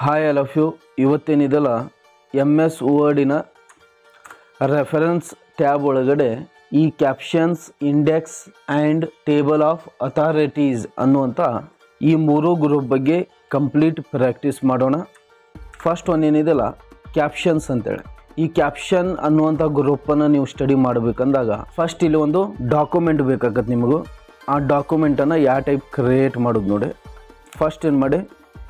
Hi all of you. ಇವತ್ತೇನಿದೆಲ್ಲ MS ವರ್ಡಿನ reference tab ಒಳಗಡೆ ಈ captions, index and table of authorities ಅನ್ನುವಂಥ ಈ ಮೂರು ಗ್ರೂಪ್ ಬಗ್ಗೆ ಕಂಪ್ಲೀಟ್ ಪ್ರಾಕ್ಟೀಸ್ ಮಾಡೋಣ. ಫಸ್ಟ್ ಒನ್ ಏನಿದೆಲ್ಲ ಕ್ಯಾಪ್ಷನ್ಸ್ ಅಂತೇಳಿ. ಈ ಕ್ಯಾಪ್ಷನ್ ಅನ್ನುವಂಥ ಗ್ರೂಪನ್ನು ನೀವು ಸ್ಟಡಿ ಮಾಡಬೇಕಂದಾಗ ಫಸ್ಟ್ ಇಲ್ಲಿ ಒಂದು ಡಾಕ್ಯುಮೆಂಟ್ ಬೇಕಾಗತ್ತೆ ನಿಮಗೂ. ಆ ಡಾಕ್ಯುಮೆಂಟನ್ನು ಯಾವ ಟೈಪ್ ಕ್ರಿಯೇಟ್ ಮಾಡೋದು ನೋಡಿ. ಫಸ್ಟ್ ಏನು ಮಾಡಿ,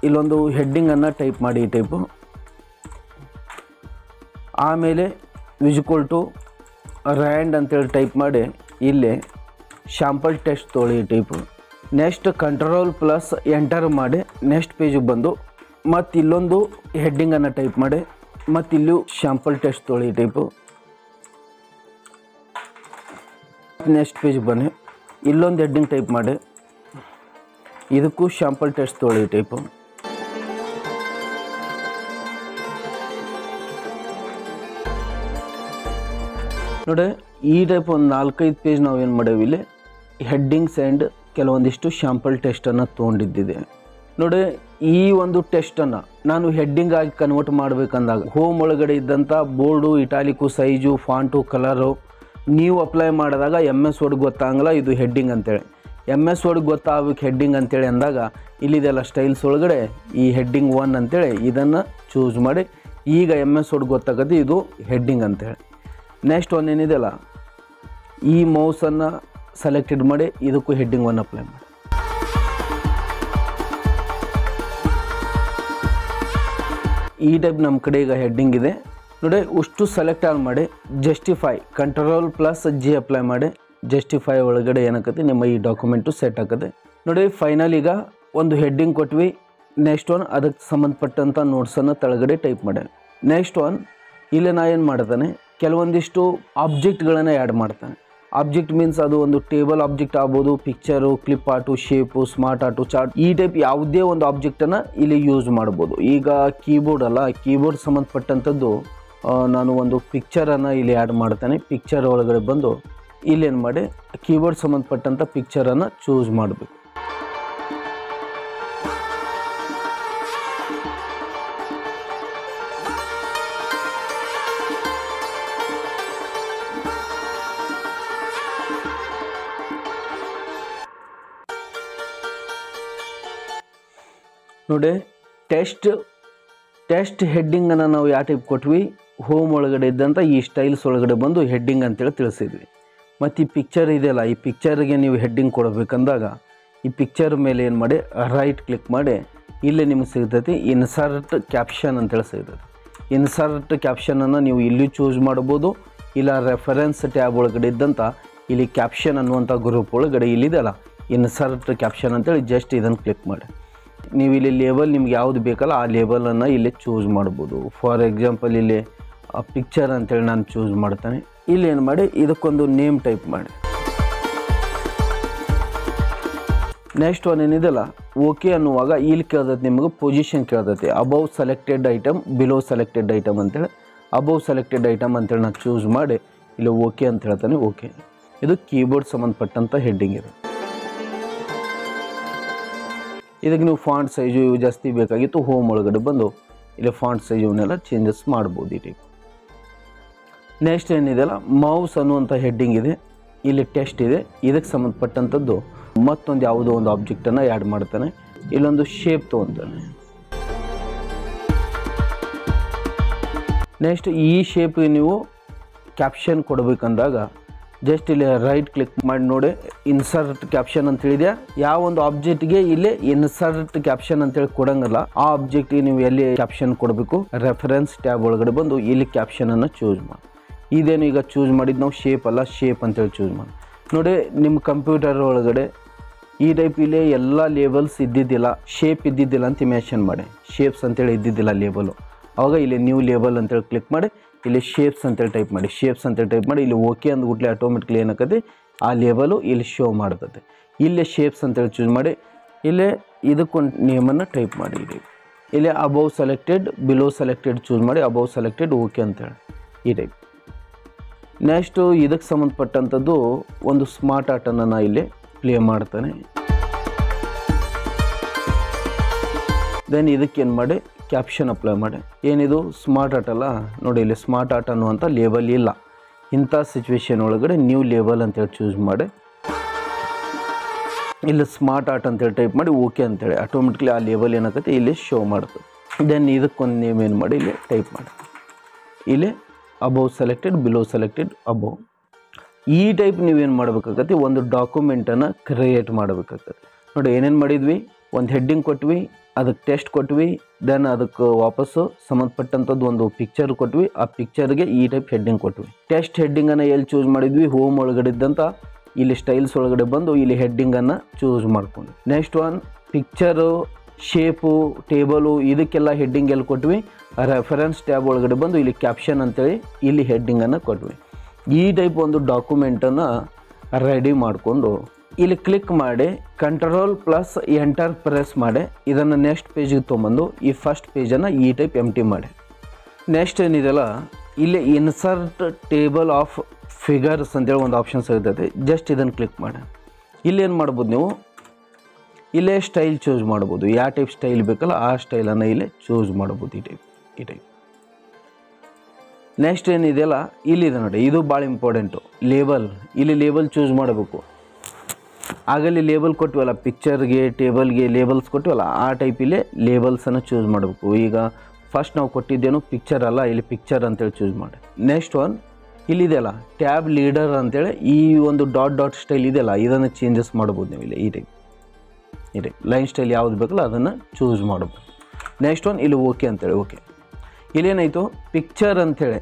ಇಲ್ಲೊಂದು ಹೆಡ್ಡಿಂಗನ್ನು ಟೈಪ್ ಮಾಡಿ ಈ ಟೈಪು. ಆಮೇಲೆ ವಿಜ್ಯುವಲ್ ಟು ರ್ಯಾಂಡ್ ಅಂತೇಳಿ ಟೈಪ್ ಮಾಡಿ ಇಲ್ಲಿ ಶಾಂಪಲ್ ಟೆಸ್ಟ್ ತೊಗೊಳ್ಳಿ ಈ type. Next control plus enter ಮಾಡಿ ನೆಕ್ಸ್ಟ್ ಪೇಜಿಗೆ ಬಂದು ಮತ್ತು ಇಲ್ಲೊಂದು ಹೆಡ್ಡಿಂಗನ್ನು ಟೈಪ್ ಮಾಡಿ ಮತ್ತು ಇಲ್ಲೂ ಶಾಂಪಲ್ ಟೆಸ್ಟ್ ತೊಗೊಳ್ಳಿ ಈ ಟೈಪು. ನೆಕ್ಸ್ಟ್ ಪೇಜಿಗೆ ಬನ್ನಿ, ಇಲ್ಲೊಂದು ಹೆಡ್ಡಿಂಗ್ ಟೈಪ್ ಮಾಡಿ ಇದಕ್ಕೂ ಶಾಂಪಲ್ ಟೆಸ್ಟ್ ತೊಗೊಳ್ಳಿ ಈ ಟೈಪು. ನೋಡಿ ಈ ಟೈಪ್ ಒಂದು 4-5 ಪೇಜ್ ನಾವು ಏನು ಮಾಡೇವಿ, ಇಲ್ಲಿ ಹೆಡ್ಡಿಂಗ್ಸ್ ಆ್ಯಂಡ್ ಕೆಲವೊಂದಿಷ್ಟು ಶಾಂಪಲ್ ಟೆಸ್ಟನ್ನು ತೊಗೊಂಡಿದ್ದಿದೆ. ನೋಡಿ ಈ ಒಂದು ಟೆಸ್ಟನ್ನು ನಾನು ಹೆಡ್ಡಿಂಗ್ ಆಗಿ ಕನ್ವರ್ಟ್ ಮಾಡಬೇಕಂದಾಗ ಹೋಮ್ ಒಳಗಡೆ ಇದ್ದಂಥ ಬೋರ್ಡು, ಇಟಾಲಿಕು, ಸೈಜು, ಫಾಂಟು, ಕಲರು ನೀವು ಅಪ್ಲೈ ಮಾಡಿದಾಗ MS ವರ್ಡ್ ಗೊತ್ತಾಗಲ್ಲ ಇದು ಹೆಡ್ಡಿಂಗ್ ಅಂತೇಳಿ. MS ವರ್ಡ್ ಗೊತ್ತಾಗಬೇಕು ಹೆಡ್ಡಿಂಗ್ ಅಂತೇಳಿ ಅಂದಾಗ ಇಲ್ಲಿದೆಲ್ಲ ಸ್ಟೈಲ್ಸ್ ಒಳಗಡೆ ಈ ಹೆಡ್ಡಿಂಗ್ 1 ಅಂತೇಳಿ ಇದನ್ನು ಚೂಸ್ ಮಾಡಿ ಈಗ MS ವರ್ಡ್ ಗೊತ್ತಾಗತ್ತೆ ಇದು ಹೆಡ್ಡಿಂಗ್ ಅಂತೇಳಿ. ನೆಕ್ಸ್ಟ್ ಒನ್ ಏನಿದೆಯಲ್ಲ ಈ ಮೌಸನ್ನು ಸೆಲೆಕ್ಟೆಡ್ ಮಾಡಿ ಇದಕ್ಕೂ ಹೆಡ್ಡಿಂಗ್ 1 ಅಪ್ಲೈ ಮಾಡಿ. ಈ ಟೈಪ್ ನಮ್ಮ ಕಡೆ ಈಗ ಹೆಡ್ಡಿಂಗ್ ಇದೆ ನೋಡಿ. ಅಷ್ಟು ಸೆಲೆಕ್ಟ್ ಆನ್ ಮಾಡಿ justify control plus G apply ಮಾಡಿ ಜಸ್ಟಿಫೈ ಒಳಗಡೆ ಏನಾಕತ್ತೆ ನಿಮ್ಮ ಈ ಡಾಕ್ಯುಮೆಂಟು ಸೆಟ್ ಆಗುತ್ತೆ ನೋಡಿ. ಫೈನಲ್ ಈಗ ಒಂದು ಹೆಡ್ಡಿಂಗ್ ಕೊಟ್ವಿ. ನೆಕ್ಸ್ಟ್ ಒನ್ ಅದಕ್ಕೆ ಸಂಬಂಧಪಟ್ಟಂಥ ನೋಟ್ಸನ್ನು ತೆಳಗಡೆ ಟೈಪ್ ಮಾಡಿ. ನೆಕ್ಸ್ಟ್ ಒನ್ ಇಲ್ಲಿ ನಾ ಏನು ಮಾಡ್ತಾನೆ, ಕೆಲವೊಂದಿಷ್ಟು ಆಬ್ಜೆಕ್ಟ್ಗಳನ್ನು ಆ್ಯಡ್ ಮಾಡ್ತಾನೆ. ಆಬ್ಜೆಕ್ಟ್ ಮೀನ್ಸ್ ಅದು ಒಂದು ಟೇಬಲ್ ಆಬ್ಜೆಕ್ಟ್ ಆಗ್ಬೋದು, picture, clip art, shape, smart art, chart, ಈ ಟೈಪ್ ಯಾವುದೇ ಒಂದು ಆಬ್ಜೆಕ್ಟನ್ನು ಇಲ್ಲಿ ಯೂಸ್ ಮಾಡ್ಬೋದು. ಈಗ ಕೀಬೋರ್ಡ್ ಅಲ್ಲ, ಕೀಬೋರ್ಡ್ ಸಂಬಂಧಪಟ್ಟಂಥದ್ದು ನಾನು ಒಂದು ಪಿಕ್ಚರನ್ನು ಇಲ್ಲಿ ಆ್ಯಡ್ ಮಾಡ್ತಾನೆ. ಪಿಕ್ಚರ್ ಒಳಗಡೆ ಬಂದು ಇಲ್ಲೇನು ಮಾಡಿ ಕೀಬೋರ್ಡ್ ಸಂಬಂಧಪಟ್ಟಂಥ ಪಿಕ್ಚರನ್ನು ಚೂಸ್ ಮಾಡಬೇಕು. ನೋಡಿ ಟೆಸ್ಟ್ ಹೆಡ್ಡಿಂಗನ್ನು ನಾವು ಯಾವ ಟೈಪ್ ಕೊಟ್ವಿ, ಹೋಮ್ ಒಳಗಡೆ ಇದ್ದಂಥ ಈ ಸ್ಟೈಲ್ಸ್ ಒಳಗಡೆ ಬಂದು ಹೆಡ್ಡಿಂಗ್ ಅಂತೇಳಿ ತಿಳಿಸಿದ್ವಿ. ಮತ್ತು ಈ ಪಿಕ್ಚರ್ ಇದೆಯಲ್ಲ, ಈ ಪಿಕ್ಚರ್ಗೆ ನೀವು ಹೆಡ್ಡಿಂಗ್ ಕೊಡಬೇಕಂದಾಗ ಈ ಪಿಕ್ಚರ್ ಮೇಲೆ ಏನು ಮಾಡಿ ರೈಟ್ ಕ್ಲಿಕ್ ಮಾಡಿ ಇಲ್ಲೇ ನಿಮಗೆ ಸಿಗ್ತೈತಿ ಇನ್ಸರ್ಟ್ ಕ್ಯಾಪ್ಷನ್ ಅಂತೇಳಿ ಸಿಗ್ತೈತಿ. ಇನ್ಸರ್ಟ್ ಕ್ಯಾಪ್ಷನನ್ನು ನೀವು ಇಲ್ಲಿ ಚೂಸ್ ಮಾಡ್ಬೋದು, ಇಲ್ಲ ರೆಫರೆನ್ಸ್ ಟ್ಯಾಬ್ ಒಳಗಡೆ ಇದ್ದಂಥ ಇಲ್ಲಿ ಕ್ಯಾಪ್ಷನ್ ಅನ್ನುವಂಥ ಗ್ರೂಪ್ ಒಳಗಡೆ ಇಲ್ಲಿದೆಯಲ್ಲ ಇನ್ಸರ್ಟ್ ಕ್ಯಾಪ್ಷನ್ ಅಂತೇಳಿ ಜಸ್ಟ್ ಇದನ್ನು ಕ್ಲಿಕ್ ಮಾಡಿ ನೀವು ಇಲ್ಲಿ ಲೇಬಲ್ ನಿಮ್ಗೆ ಯಾವುದು ಬೇಕಲ್ಲ ಆ ಲೇಬಲನ್ನು ಇಲ್ಲಿ ಚೂಸ್ ಮಾಡ್ಬೋದು. ಫಾರ್ ಎಕ್ಸಾಂಪಲ್ ಇಲ್ಲಿ ಪಿಕ್ಚರ್ ಅಂತೇಳಿ ನಾನು ಚೂಸ್ ಮಾಡ್ತಾನೆ. ಇಲ್ಲಿ ಏನು ಮಾಡಿ ಇದಕ್ಕೊಂದು ನೇಮ್ ಟೈಪ್ ಮಾಡಿ. ನೆಕ್ಸ್ಟ್ ಒನ್ ಏನಿದೆಲ್ಲ ಓಕೆ ಅನ್ನುವಾಗ ಇಲ್ಲಿ ಕೇಳ್ತೈತೆ ನಿಮಗೆ ಪೊಸಿಷನ್ ಕೇಳ್ತೈತೆ. Above selected item, below selected item ಅಂತೇಳಿ ಅಬೌವ್ ಸೆಲೆಕ್ಟೆಡ್ ಐಟಮ್ ಅಂತೇಳಿ ನಾನು ಚೂಸ್ ಮಾಡಿ ಇಲ್ಲಿ ಓಕೆ ಅಂತ ಹೇಳ್ತಾನೆ. ಓಕೆ, ಇದು ಕೀಬೋರ್ಡ್ ಸಂಬಂಧಪಟ್ಟಂಥ ಹೆಡ್ಡಿಂಗ್ ಇದೆ. ಇದಕ್ಕೆ ನೀವು ಫಾಂಟ್ ಸೈಜು ಇವು ಜಾಸ್ತಿ ಬೇಕಾಗಿತ್ತು, ಹೋಮ್ ಒಳಗಡೆ ಬಂದು ಇಲ್ಲಿ ಫಾಂಟ್ ಸೈಜ್ ಇವನ್ನೆಲ್ಲ ಚೇಂಜಸ್ ಮಾಡ್ಬೋದು ಈ ಟೈಪ್. ನೆಕ್ಸ್ಟ್ ಏನಿದೆಯಲ್ಲ ಮೌಸ್ ಅನ್ನುವಂಥ ಹೆಡ್ಡಿಂಗ್ ಇದೆ, ಇಲ್ಲಿ ಟೆಸ್ಟ್ ಇದೆ. ಇದಕ್ಕೆ ಸಂಬಂಧಪಟ್ಟಂಥದ್ದು ಮತ್ತೊಂದು ಯಾವುದೋ ಒಂದು ಆಬ್ಜೆಕ್ಟನ್ನು ಆ್ಯಡ್ ಮಾಡ್ತಾನೆ. ಇಲ್ಲೊಂದು ಶೇಪ್ ತೊಗೊತಾನೆ. ನೆಕ್ಸ್ಟ್ ಈ ಶೇಪ್ಗೆ ನೀವು ಕ್ಯಾಪ್ಷನ್ ಕೊಡಬೇಕಂದಾಗ ಜಸ್ಟ್ ಇಲ್ಲಿ ರೈಟ್ ಕ್ಲಿಕ್ ಮಾಡಿ ನೋಡಿ ಇನ್ಸರ್ಟ್ ಕ್ಯಾಪ್ಷನ್ ಅಂತ ಹೇಳಿದೆ. ಯಾವ ಒಂದು ಆಬ್ಜೆಕ್ಟ್ಗೆ ಇಲ್ಲಿ ಇನ್ಸರ್ಟ್ ಕ್ಯಾಪ್ಷನ್ ಅಂತೇಳಿ ಕೊಡಂಗಲ್ಲ, ಆ ಆಬ್ಜೆಕ್ಟ್ಗೆ ನೀವು ಎಲ್ಲಿ ಕ್ಯಾಪ್ಷನ್ ಕೊಡಬೇಕು ರೆಫರೆನ್ಸ್ ಟ್ಯಾಬ್ ಒಳಗಡೆ ಬಂದು ಇಲ್ಲಿ ಕ್ಯಾಪ್ಷನನ್ನು ಚೂಸ್ ಮಾಡಿ. ಇದೇನು ಈಗ ಚೂಸ್ ಮಾಡಿದ್ದು ನಾವು ಶೇಪ್ ಅಲ್ಲ, ಶೇಪ್ ಅಂತೇಳಿ ಚೂಸ್ ಮಾಡಿ. ನೋಡಿ ನಿಮ್ಮ ಕಂಪ್ಯೂಟರ್ ಒಳಗಡೆ ಈ ಟೈಪ್ ಇಲ್ಲಿ ಎಲ್ಲ ಲೇಬಲ್ಸ್ ಇದ್ದಿದ್ದಿಲ್ಲ, ಶೇಪ್ ಇದ್ದಿದ್ದಿಲ್ಲ ಅಂತ ಇಮ್ಯಾಜಿನ್ ಮಾಡಿ. ಶೇಪ್ಸ್ ಅಂತೇಳಿ ಇದ್ದಿದ್ದಿಲ್ಲ ಲೇಬಲು. ಆವಾಗ ಇಲ್ಲಿ ನ್ಯೂ ಲೇಬಲ್ ಅಂತೇಳಿ ಕ್ಲಿಕ್ ಮಾಡಿ ಇಲ್ಲಿ ಶೇಪ್ಸ್ ಅಂತೇಳಿ ಟೈಪ್ ಮಾಡಿ. ಶೇಪ್ಸ್ ಅಂತೇಳಿ ಟೈಪ್ ಮಾಡಿ ಇಲ್ಲಿ ಓಕೆ ಅಂದ್ಬಿಟ್ಲೆ ಆಟೋಮೆಟಿಕ್ಲಿ ಏನಾಕತಿ ಆ ಲೇಬಲು ಇಲ್ಲಿ ಶೋ ಮಾಡ್ತದೆ. ಇಲ್ಲೇ ಶೇಪ್ಸ್ ಅಂತೇಳಿ ಚೂಸ್ ಮಾಡಿ ಇಲ್ಲೇ ಇದಕ್ಕೊಂದು ನೇಮನ್ನು ಟೈಪ್ ಮಾಡಿ. ಇಲ್ಲಿ above selected, below selected choose ಮಾಡಿ ಅಬೌವ್ ಸೆಲೆಕ್ಟೆಡ್ ಓಕೆ ಅಂತೇಳಿ ಈ ಟೈಪ್. ನೆಕ್ಸ್ಟು ಇದಕ್ಕೆ ಸಂಬಂಧಪಟ್ಟಂಥದ್ದು ಒಂದು ಸ್ಮಾರ್ಟ್ ಆರ್ಟನ್ನು ನಾನು ಇಲ್ಲಿ ಪ್ಲೇ ಮಾಡ್ತಾನೆ. ದೆನ್ ಇದಕ್ಕೆ ಏನು ಮಾಡಿ ಕ್ಯಾಪ್ಷನ್ ಅಪ್ಲೈ ಮಾಡಿ. ಏನಿದು ಸ್ಮಾರ್ಟ್ ಆರ್ಟ್ ಅಲ್ಲ ನೋಡಿ, ಇಲ್ಲಿ ಸ್ಮಾರ್ಟ್ ಆರ್ಟ್ ಅನ್ನುವಂಥ ಲೇಬಲ್ ಇಲ್ಲ. ಇಂಥ ಸಿಚುವೇಶನ್ ಒಳಗಡೆ ನ್ಯೂ ಲೇಬಲ್ ಅಂತೇಳಿ ಚೂಸ್ ಮಾಡಿ ಇಲ್ಲಿ ಸ್ಮಾರ್ಟ್ ಆರ್ಟ್ ಅಂತೇಳಿ ಟೈಪ್ ಮಾಡಿ ಓಕೆ ಅಂತೇಳಿ ಆಟೋಮೆಟಿಕ್ಲಿ ಆ ಲೇಬಲ್ ಏನಾಗುತ್ತೆ ಇಲ್ಲಿ ಶೋ ಮಾಡುತ್ತೆ. ದೆನ್ ಇದಕ್ಕೊಂದು ನೇಮ್ ಏನು ಮಾಡಿ ಇಲ್ಲಿ ಟೈಪ್ ಮಾಡಿ. ಇಲ್ಲಿ above selected, below selected, above. ಈ ಟೈಪ್ ನೀವೇನು ಮಾಡಬೇಕಾಗತ್ತೆ, ಒಂದು ಡಾಕ್ಯುಮೆಂಟನ್ನು ಕ್ರಿಯೇಟ್ ಮಾಡಬೇಕಾಗತ್ತೆ. ನೋಡಿ ಏನೇನು ಮಾಡಿದ್ವಿ, ಒಂದು ಹೆಡ್ಡಿಂಗ್ ಕೊಟ್ವಿ, ಅದಕ್ಕೆ ಟೆಸ್ಟ್ ಕೊಟ್ವಿ, ದೆನ್ ಅದಕ್ಕೆ ವಾಪಸ್ಸು ಸಂಬಂಧಪಟ್ಟಂಥದ್ದು ಒಂದು ಪಿಕ್ಚರ್ ಕೊಟ್ವಿ, ಆ ಪಿಕ್ಚರ್ಗೆ ಈ ಟೈಪ್ ಹೆಡ್ಡಿಂಗ್ ಕೊಟ್ವಿ. ಟೆಸ್ಟ್ ಹೆಡ್ಡಿಂಗನ್ನು ಎಲ್ಲಿ ಚೂಸ್ ಮಾಡಿದ್ವಿ, ಹೋಮ್ ಒಳಗಡೆ ಇದ್ದಂಥ ಇಲ್ಲಿ ಸ್ಟೈಲ್ಸ್ ಒಳಗಡೆ ಬಂದು ಇಲ್ಲಿ ಹೆಡ್ಡಿಂಗನ್ನು ಚೂಸ್ ಮಾಡ್ಕೊಂಡ್ವಿ. Next one picture, shape, table ಇದಕ್ಕೆಲ್ಲ ಹೆಡ್ಡಿಂಗ್ ಎಲ್ಲಿ ಕೊಟ್ವಿ, ರೆಫರೆನ್ಸ್ ಟ್ಯಾಬ್ ಒಳಗಡೆ ಬಂದು ಇಲ್ಲಿ ಕ್ಯಾಪ್ಷನ್ ಅಂತೇಳಿ ಇಲ್ಲಿ ಹೆಡ್ಡಿಂಗನ್ನು ಕೊಟ್ವಿ. ಈ ಟೈಪ್ ಒಂದು ಡಾಕ್ಯುಮೆಂಟನ್ನು ರೆಡಿ ಮಾಡಿಕೊಂಡು ಇಲ್ಲಿ ಕ್ಲಿಕ್ ಮಾಡಿ Ctrl+Enter ಪ್ರೆಸ್ ಮಾಡಿ ಇದನ್ನು ನೆಕ್ಸ್ಟ್ ಪೇಜಿಗೆ ತೊಗೊಂಬಂದು ಈ ಫಸ್ಟ್ ಪೇಜನ್ನು ಈ ಟೈಪ್ ಎಂಟಿ ಮಾಡಿ. ನೆಕ್ಸ್ಟ್ ಏನಿದೆಯಲ್ಲ ಇಲ್ಲಿ ಇನ್ಸರ್ಟ್ ಟೇಬಲ್ ಆಫ್ ಫಿಗರ್ಸ್ ಅಂತೇಳಿ ಒಂದು ಆಪ್ಷನ್ ಸಿಗ್ತೈತೆ. ಜಸ್ಟ್ ಇದನ್ನು ಕ್ಲಿಕ್ ಮಾಡಿ. ಇಲ್ಲಿ ಏನು ಮಾಡ್ಬೋದು, ನೀವು ಇಲ್ಲೇ ಸ್ಟೈಲ್ ಚೂಸ್ ಮಾಡ್ಬೋದು. ಯಾವ ಟೈಪ್ ಸ್ಟೈಲ್ ಬೇಕಲ್ಲ ಆ ಸ್ಟೈಲನ್ನು ಇಲ್ಲೇ ಚೂಸ್ ಮಾಡ್ಬೋದು. ಈ ಟೈಪ್ ನೆಕ್ಸ್ಟ್ ಏನಿದೆಯಲ್ಲ ಇಲ್ಲಿದೆ ನೋಡಿ, ಇದು ಭಾಳ ಇಂಪಾರ್ಟೆಂಟು. ಲೇಬಲ್, ಇಲ್ಲಿ ಲೇಬಲ್ ಚೂಸ್ ಮಾಡಬೇಕು. ಆಗಲ್ಲಿ ಲೇಬಲ್ ಕೊಟ್ಟಿವಲ್ಲ, ಪಿಕ್ಚರ್ಗೆ ಟೇಬಲ್ಗೆ ಲೇಬಲ್ಸ್ ಕೊಟ್ಟಿವಲ್ಲ, ಆ ಟೈಪ್ ಇಲ್ಲಿ ಲೇಬಲ್ಸನ್ನು ಚೂಸ್ ಮಾಡಬೇಕು. ಈಗ ಫಸ್ಟ್ ನಾವು ಕೊಟ್ಟಿದ್ದೇನು ಪಿಕ್ಚರ್ ಅಲ್ಲ, ಇಲ್ಲಿ ಪಿಕ್ಚರ್ ಅಂತೇಳಿ ಚೂಸ್ ಮಾಡಿ. ನೆಕ್ಸ್ಟ್ ಒನ್ ಇಲ್ಲಿದೆಯಲ್ಲ ಟ್ಯಾಬ್ ಲೀಡರ್ ಅಂತೇಳಿ ಈ ಒಂದು ಡಾಟ್ ಸ್ಟೈಲ್ ಇದೆಯಲ್ಲ, ಇದನ್ನು ಚೇಂಜಸ್ ಮಾಡ್ಬೋದು ನೀವು ಇಲ್ಲಿ. ಈ ಟೈಪ್ ಲೈನ್ ಸ್ಟೈಲ್ ಯಾವುದು ಬೇಕಲ್ಲ ಅದನ್ನು ಚೂಸ್ ಮಾಡ್ಬೋದು. ನೆಕ್ಸ್ಟ್ ಒನ್ ಇಲ್ಲಿ ಓಕೆ ಅಂತೇಳಿ. ಓಕೆ ಇಲ್ಲೇನಾಯಿತು, ಪಿಕ್ಚರ್ ಅಂಥೇಳಿ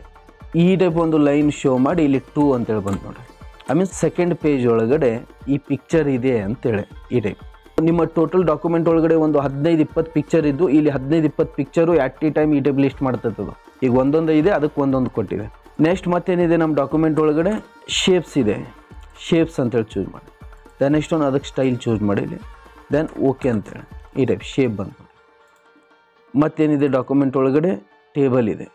ಈ ಟೈಪ್ ಒಂದು ಲೈನ್ ಶೋ ಮಾಡಿ ಇಲ್ಲಿ 2 ಅಂತೇಳಿ ಬಂತು ನೋಡಿ. ಐ ಮೀನ್ ಸೆಕೆಂಡ್ ಪೇಜ್ ಒಳಗಡೆ ಈ ಪಿಕ್ಚರ್ ಇದೆ ಅಂತೇಳಿ. ಈ ಟೈಪ್ ನಿಮ್ಮ ಟೋಟಲ್ ಡಾಕ್ಯುಮೆಂಟ್ ಒಳಗಡೆ ಒಂದು 15-20 ಪಿಕ್ಚರ್ ಇದ್ದು ಇಲ್ಲಿ 15-20 ಪಿಕ್ಚರು ಆಟ್ ಎ ಟೈಮ್ ಈ ಟೈಪ್ ಲಿಸ್ಟ್ ಮಾಡ್ತದೆ. ಈಗ ಒಂದೊಂದು ಇದೆ, ಅದಕ್ಕೆ ಒಂದೊಂದು ಕೊಟ್ಟಿದೆ. ನೆಕ್ಸ್ಟ್ ಮತ್ತೇನಿದೆ ನಮ್ಮ ಡಾಕ್ಯುಮೆಂಟ್ ಒಳಗಡೆ ಶೇಪ್ಸ್ ಇದೆ, ಶೇಪ್ಸ್ ಅಂತೇಳಿ ಚೂಸ್ ಮಾಡಿ. ದೆನ್ ನೆಕ್ಸ್ಟ್ ಒಂದು ಅದಕ್ಕೆ ಸ್ಟೈಲ್ ಚೂಸ್ ಮಾಡಿದೆ. ದೆನ್ ಓಕೆ ಅಂತೇಳಿ ಈ ಟೈಪ್ ಶೇಪ್ ಬಂತು. ಮತ್ತೇನಿದೆ ಡಾಕ್ಯುಮೆಂಟ್ ಒಳಗಡೆ ಟೇಬಲ್ ಇದೆ.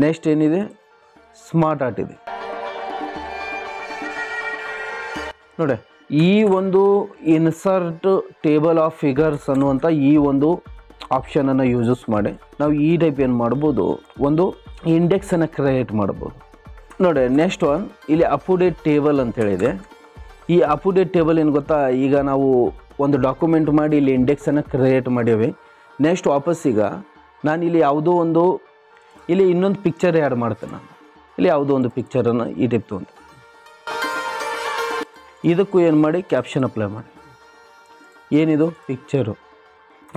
ನೆಕ್ಸ್ಟ್ ಏನಿದೆ ಸ್ಮಾರ್ಟ್ ಆರ್ಟ್ ಇದೆ ನೋಡಿ. ಈ ಒಂದು ಇನ್ಸರ್ಟ್ ಟೇಬಲ್ ಆಫ್ ಫಿಗರ್ಸ್ ಅನ್ನುವಂಥ ಈ ಒಂದು ಆಪ್ಷನನ್ನು ಯೂಸಸ್ ಮಾಡಿ ನಾವು ಈ ಟೈಪ್ ಏನು ಮಾಡ್ಬೋದು, ಒಂದು ಇಂಡೆಕ್ಸನ್ನು ಕ್ರಿಯೇಟ್ ಮಾಡ್ಬೋದು ನೋಡಿ. ನೆಕ್ಸ್ಟ್ ಒನ್ ಇಲ್ಲಿ ಅಪ್-ಟು-ಡೇಟ್ ಟೇಬಲ್ ಅಂತೇಳಿದೆ. ಈ ಅಪ್-ಟು-ಡೇಟ್ ಟೇಬಲ್ ಏನು ಗೊತ್ತಾ, ಈಗ ನಾವು ಒಂದು ಡಾಕ್ಯುಮೆಂಟ್ ಮಾಡಿ ಇಲ್ಲಿ ಇಂಡೆಕ್ಸನ್ನು ಕ್ರಿಯೇಟ್ ಮಾಡೀವಿ. ನೆಕ್ಸ್ಟ್ ವಾಪಸ್ ಈಗ ನಾನು ಇಲ್ಲಿ ಯಾವುದೋ ಒಂದು ಇಲ್ಲಿ ಇನ್ನೊಂದು ಪಿಕ್ಚರ್ ಆ್ಯಡ್ ಮಾಡ್ತೇನೆ. ನಾನು ಇಲ್ಲಿ ಯಾವುದೋ ಒಂದು ಪಿಕ್ಚರನ್ನು ಈ ಟೈಪ್ ತೊಗೊಂಡು ಇದಕ್ಕೂ ಏನು ಮಾಡಿ ಕ್ಯಾಪ್ಷನ್ ಅಪ್ಲೈ ಮಾಡಿ. ಏನಿದು ಪಿಕ್ಚರು,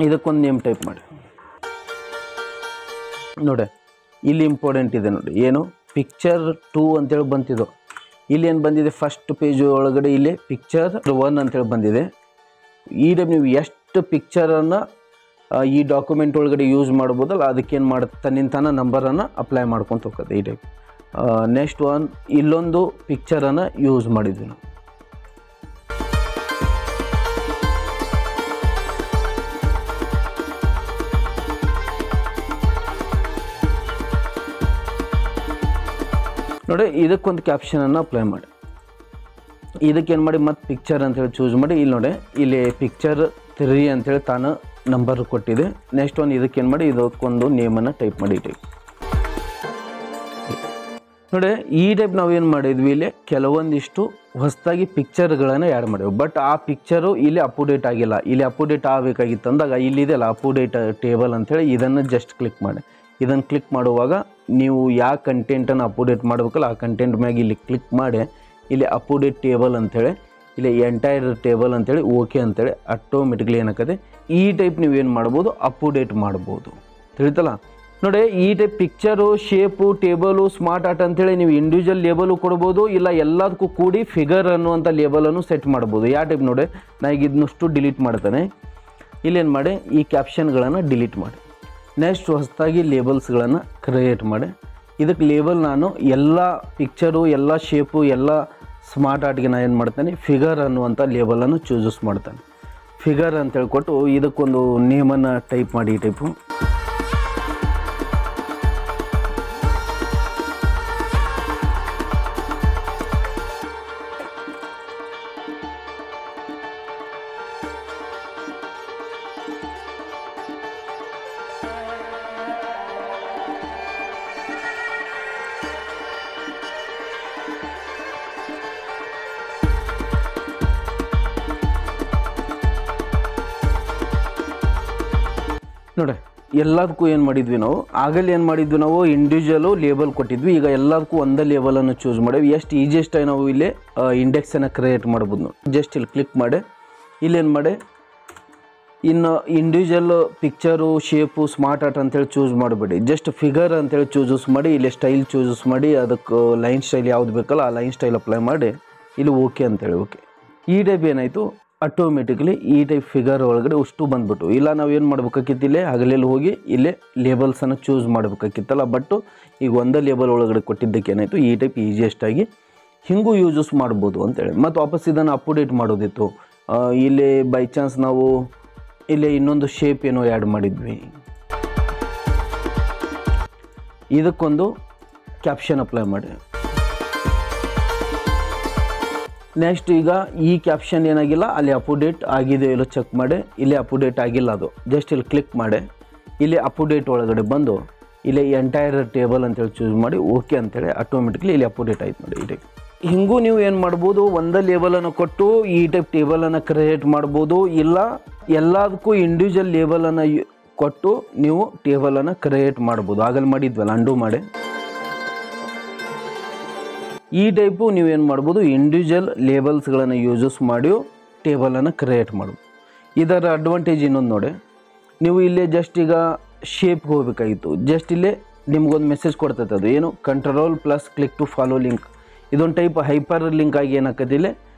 ಇದಕ್ಕೊಂದು ನೇಮ್ ಟೈಪ್ ಮಾಡಿ ನೋಡಿ. ಇಲ್ಲಿ ಇಂಪಾರ್ಟೆಂಟ್ ಇದೆ ನೋಡಿ, ಏನು ಪಿಕ್ಚರ್ 2 ಅಂತೇಳಿ ಬಂತಿದ್ದು. ಇಲ್ಲಿ ಏನು ಬಂದಿದೆ, ಫಸ್ಟ್ ಪೇಜ್ ಒಳಗಡೆ ಇಲ್ಲಿ ಪಿಕ್ಚರ್ 1 ಅಂತೇಳಿ ಬಂದಿದೆ. ಈ ಟೈಪ್ ನೀವು ಎಷ್ಟು ಪಿಕ್ಚರನ್ನು ಈ ಡಾಕ್ಯುಮೆಂಟ್ ಒಳಗಡೆ ಯೂಸ್ ಮಾಡ್ಬೋದಲ್ಲ, ಅದಕ್ಕೇನು ಮಾಡುತ್ತೆ ತನ್ನಿಂತಾನ ನಂಬರನ್ನು ಅಪ್ಲೈ ಮಾಡ್ಕೊತ ಹೋಗ್ತದೆ ಈ ಟೈಪ್. ನೆಕ್ಸ್ಟ್ ಒನ್ ಇಲ್ಲೊಂದು ಪಿಕ್ಚರನ್ನು ಯೂಸ್ ಮಾಡಿದ್ವಿ ನಾವು. ನೋಡಿ ಇದಕ್ಕೊಂದು ಕ್ಯಾಪ್ಷನನ್ನು ಅಪ್ಲೈ ಮಾಡಿ. ಇದಕ್ಕೇನು ಮಾಡಿ ಮತ್ತು ಪಿಕ್ಚರ್ ಅಂತೇಳಿ ಚೂಸ್ ಮಾಡಿ. ಇಲ್ಲಿ ನೋಡಿ ಇಲ್ಲಿ ಪಿಕ್ಚರ್ 3 ಅಂತೇಳಿ ತಾನು ನಂಬರ್ ಕೊಟ್ಟಿದೆ. ನೆಕ್ಸ್ಟ್ ಒನ್ ಇದಕ್ಕೇನು ಮಾಡಿ ಇದಕ್ಕೊಂದು ನೇಮನ್ನು ಟೈಪ್ ಮಾಡಿ. ಈ ಟೈಪ್ ನೋಡಿ ಈ ಟೈಪ್ ನಾವು ಏನು ಮಾಡಿದ್ವಿ, ಇಲ್ಲಿ ಕೆಲವೊಂದಿಷ್ಟು ಹೊಸದಾಗಿ ಪಿಕ್ಚರ್ಗಳನ್ನು ಆ್ಯಡ್ ಮಾಡಿದ್ವಿ. ಬಟ್ ಆ ಪಿಕ್ಚರು ಇಲ್ಲಿ ಅಪ್-ಟು-ಡೇಟ್ ಆಗಿಲ್ಲ. ಇಲ್ಲಿ ಅಪ್-ಟು-ಡೇಟ್ ಆಗಬೇಕಾಗಿತ್ತು ಅಂದಾಗ ಇಲ್ಲಿದೆಯಲ್ಲ ಅಪ್-ಟು-ಡೇಟ್ ಟೇಬಲ್ ಅಂಥೇಳಿ ಇದನ್ನು ಜಸ್ಟ್ ಕ್ಲಿಕ್ ಮಾಡಿ. ಇದನ್ನು ಕ್ಲಿಕ್ ಮಾಡುವಾಗ ನೀವು ಯಾವ ಕಂಟೆಂಟನ್ನು ಅಪ್-ಟು-ಡೇಟ್ ಮಾಡಬೇಕಲ್ಲ ಆ ಕಂಟೆಂಟ್ ಮ್ಯಾಗೆ ಇಲ್ಲಿ ಕ್ಲಿಕ್ ಮಾಡಿ ಇಲ್ಲಿ ಅಪ್-ಟು-ಡೇಟ್ ಟೇಬಲ್ ಅಂಥೇಳಿ ಇಲ್ಲಿ ಎಂಟೈರ್ ಟೇಬಲ್ ಅಂತೇಳಿ ಓಕೆ ಅಂತೇಳಿ ಆಟೋಮೆಟಿಕ್ಲಿ ಏನಾಗ್ತದೆ ಈ ಟೈಪ್ ನೀವೇನು ಮಾಡ್ಬೋದು, ಅಪ್-ಟು-ಡೇಟ್ ಮಾಡ್ಬೋದು. ತಿಳಿತಲ್ಲ ನೋಡಿ. ಈ type picture, shape, table, smart art ಅಂತೇಳಿ ನೀವು ಇಂಡಿವಿಜುವಲ್ ಲೇಬಲು ಕೊಡ್ಬೋದು, ಇಲ್ಲ ಎಲ್ಲದಕ್ಕೂ ಕೂಡಿ ಫಿಗರ್ ಅನ್ನುವಂಥ ಲೇಬಲನ್ನು ಸೆಟ್ ಮಾಡ್ಬೋದು. ಯಾವ ಟೈಪ್ ನೋಡಿ, ನಾ ಈಗ ಇದನ್ನಷ್ಟು ಡಿಲೀಟ್ ಮಾಡ್ತಾನೆ. ಇಲ್ಲೇನು ಮಾಡಿ ಈ ಕ್ಯಾಪ್ಷನ್ಗಳನ್ನು ಡಿಲೀಟ್ ಮಾಡಿ. ನೆಕ್ಸ್ಟ್ ಹೊಸದಾಗಿ ಲೇಬಲ್ಸ್ಗಳನ್ನು ಕ್ರಿಯೇಟ್ ಮಾಡಿ. ಇದಕ್ಕೆ ಲೇಬಲ್ ನಾನು ಎಲ್ಲ ಪಿಕ್ಚರು, ಎಲ್ಲ ಶೇಪು, ಎಲ್ಲ ಸ್ಮಾರ್ಟ್ ಆರ್ಟ್ಗೆ ನಾನು ಏನು ಮಾಡ್ತೇನೆ, ಫಿಗರ್ ಅನ್ನುವಂಥ ಲೇಬಲನ್ನು ಚೂಸಸ್ ಮಾಡ್ತಾನೆ. ಫಿಗರ್ ಅಂತೇಳಿ ಕೊಟ್ಟು ಇದಕ್ಕೊಂದು ನೇಮನ್ನು ಟೈಪ್ ಮಾಡಿ. ಈ ಟೈಪು ನೋಡಿ ಎಲ್ಲದಕ್ಕೂ ಏನು ಮಾಡಿದ್ವಿ ನಾವು ಆಗಲೇ ಏನು ಮಾಡಿದ್ವಿ ನಾವು ಇಂಡಿವಿಜುವಲು ಲೇಬಲ್ ಕೊಟ್ಟಿದ್ವಿ. ಈಗ ಎಲ್ಲದಕ್ಕೂ ಒಂದೇ ಲೇಬಲನ್ನು ಚೂಸ್ ಮಾಡೇವಿ. ಎಷ್ಟು ಈಜಿಯೆಸ್ಟಾಗಿ ನಾವು ಇಲ್ಲಿ ಇಂಡೆಕ್ಸನ್ನು ಕ್ರಿಯೇಟ್ ಮಾಡ್ಬೋದು ನೋಡಿ. ಜಸ್ಟ್ ಇಲ್ಲಿ ಕ್ಲಿಕ್ ಮಾಡಿ ಇಲ್ಲೇನು ಮಾಡಿ ಇನ್ನು individual picture shape smart art ಅಂತೇಳಿ ಚೂಸ್ ಮಾಡಬೇಡಿ. ಜಸ್ಟ್ ಫಿಗರ್ ಅಂತೇಳಿ ಚೂಸಸ್ ಮಾಡಿ ಇಲ್ಲಿ ಸ್ಟೈಲ್ ಚೂಸಸ್ ಮಾಡಿ ಅದಕ್ಕೆ ಲೈನ್ ಸ್ಟೈಲ್ ಯಾವ್ದು ಬೇಕಲ್ಲ ಆ ಲೈನ್ ಸ್ಟೈಲ್ ಅಪ್ಲೈ ಮಾಡಿ ಇಲ್ಲಿ ಓಕೆ ಅಂತೇಳಿ ಓಕೆ. ಈ ಟೈಪ್ ಏನಾಯಿತು ಆಟೋಮೆಟಿಕಲಿ ಈ ಟೈಪ್ ಫಿಗರ್ ಒಳಗಡೆ ಅಷ್ಟು ಬಂದ್ಬಿಟ್ಟು. ಇಲ್ಲ ನಾವು ಏನು ಮಾಡ್ಬೇಕಾಗಿತ್ತು ಇಲ್ಲೇ ಹಗಲೆಲ್ಲಿ ಹೋಗಿ ಇಲ್ಲೇ ಲೇಬಲ್ಸನ್ನು ಚೂಸ್ ಮಾಡಬೇಕಾಗಿತ್ತಲ್ಲ. ಬಟ್ ಈಗ ಒಂದೇ ಲೇಬಲ್ ಒಳಗಡೆ ಕೊಟ್ಟಿದ್ದಕ್ಕೆ ಏನಾಯಿತು ಈ ಟೈಪ್ ಈಸಿಯೆಸ್ಟಾಗಿ ಹಿಂಗೂ ಯೂಸಸ್ ಮಾಡ್ಬೋದು ಅಂತೇಳಿ. ಮತ್ತು ವಾಪಸ್ ಇದನ್ನು ಅಪ್ಡೇಟ್ ಮಾಡೋದಿತ್ತು. ಇಲ್ಲಿ ಬೈ ಚಾನ್ಸ್ ನಾವು ಇಲ್ಲಿ ಇನ್ನೊಂದು ಶೇಪ್ ಏನೋ ಆ್ಯಡ್ ಮಾಡಿದ್ವಿ, ಇದಕ್ಕೊಂದು ಕ್ಯಾಪ್ಷನ್ ಅಪ್ಲೈ ಮಾಡಿ. ನೆಕ್ಸ್ಟ್ ಈಗ ಈ ಕ್ಯಾಪ್ಷನ್ ಏನಾಗಿಲ್ಲ ಅಲ್ಲಿ ಅಪ್ಡೇಟ್ ಆಗಿದೆ ಇಲ್ಲ ಚೆಕ್ ಮಾಡಿ. ಇಲ್ಲಿ ಅಪ್ಡೇಟ್ ಆಗಿಲ್ಲ, ಅದು ಜಸ್ಟ್ ಇಲ್ಲಿ ಕ್ಲಿಕ್ ಮಾಡಿ ಇಲ್ಲಿ ಅಪ್ಡೇಟ್ ಒಳಗಡೆ ಬಂದು ಇಲ್ಲಿ ಎಂಟೈರ್ ಟೇಬಲ್ ಅಂತೇಳಿ ಚೂಸ್ ಮಾಡಿ ಓಕೆ ಅಂತೇಳಿ ಆಟೋಮೆಟಿಕ್ಲಿ ಇಲ್ಲಿ ಅಪ್ಡೇಟ್ ಆಯ್ತು ನೋಡಿ. ಈ ಟೈಪ್ ಹಿಂಗೂ ನೀವು ಏನು ಮಾಡ್ಬೋದು ಒಂದೇ ಲೇಬಲನ್ನು ಕೊಟ್ಟು ಈ ಟೈಪ್ ಟೇಬಲನ್ನು ಕ್ರಿಯೇಟ್ ಮಾಡ್ಬೋದು. ಇಲ್ಲ ಎಲ್ಲದಕ್ಕೂ ಇಂಡಿವಿಜುವಲ್ ಲೇಬಲನ್ನು ಕೊಟ್ಟು ನೀವು ಟೇಬಲನ್ನು ಕ್ರಿಯೇಟ್ ಮಾಡ್ಬೋದು. ಆಗಲ್ಲಿ ಮಾಡಿದ್ವಲ್ಲ ಅಂಡು ಮಾಡಿ ಈ ಟೈಪು ನೀವೇನು ಮಾಡ್ಬೋದು ಇಂಡಿವಿಜುವಲ್ ಲೇಬಲ್ಸ್ಗಳನ್ನು ಯೂಸಸ್ ಮಾಡಿ ಟೇಬಲನ್ನು ಕ್ರಿಯೇಟ್ ಮಾಡ್ಬೋದು. ಇದರ ಅಡ್ವಾಂಟೇಜ್ ಇನ್ನೊಂದು ನೋಡಿ, ನೀವು ಇಲ್ಲೇ ಜಸ್ಟ್ ಈಗ ಶೇಪ್ಗೆ ಹೋಗಬೇಕಾಗಿತ್ತು. ಜಸ್ಟ್ ಇಲ್ಲೇ ನಿಮ್ಗೊಂದು ಮೆಸೇಜ್ ಕೊಡ್ತೈತೆ, ಅದು ಏನು control plus click to follow link. ಇದೊಂದು ಟೈಪ್ ಹೈಪರ್ ಲಿಂಕ್ ಆಗಿ ಏನಾಕತಿ ಇಲ್ಲೇ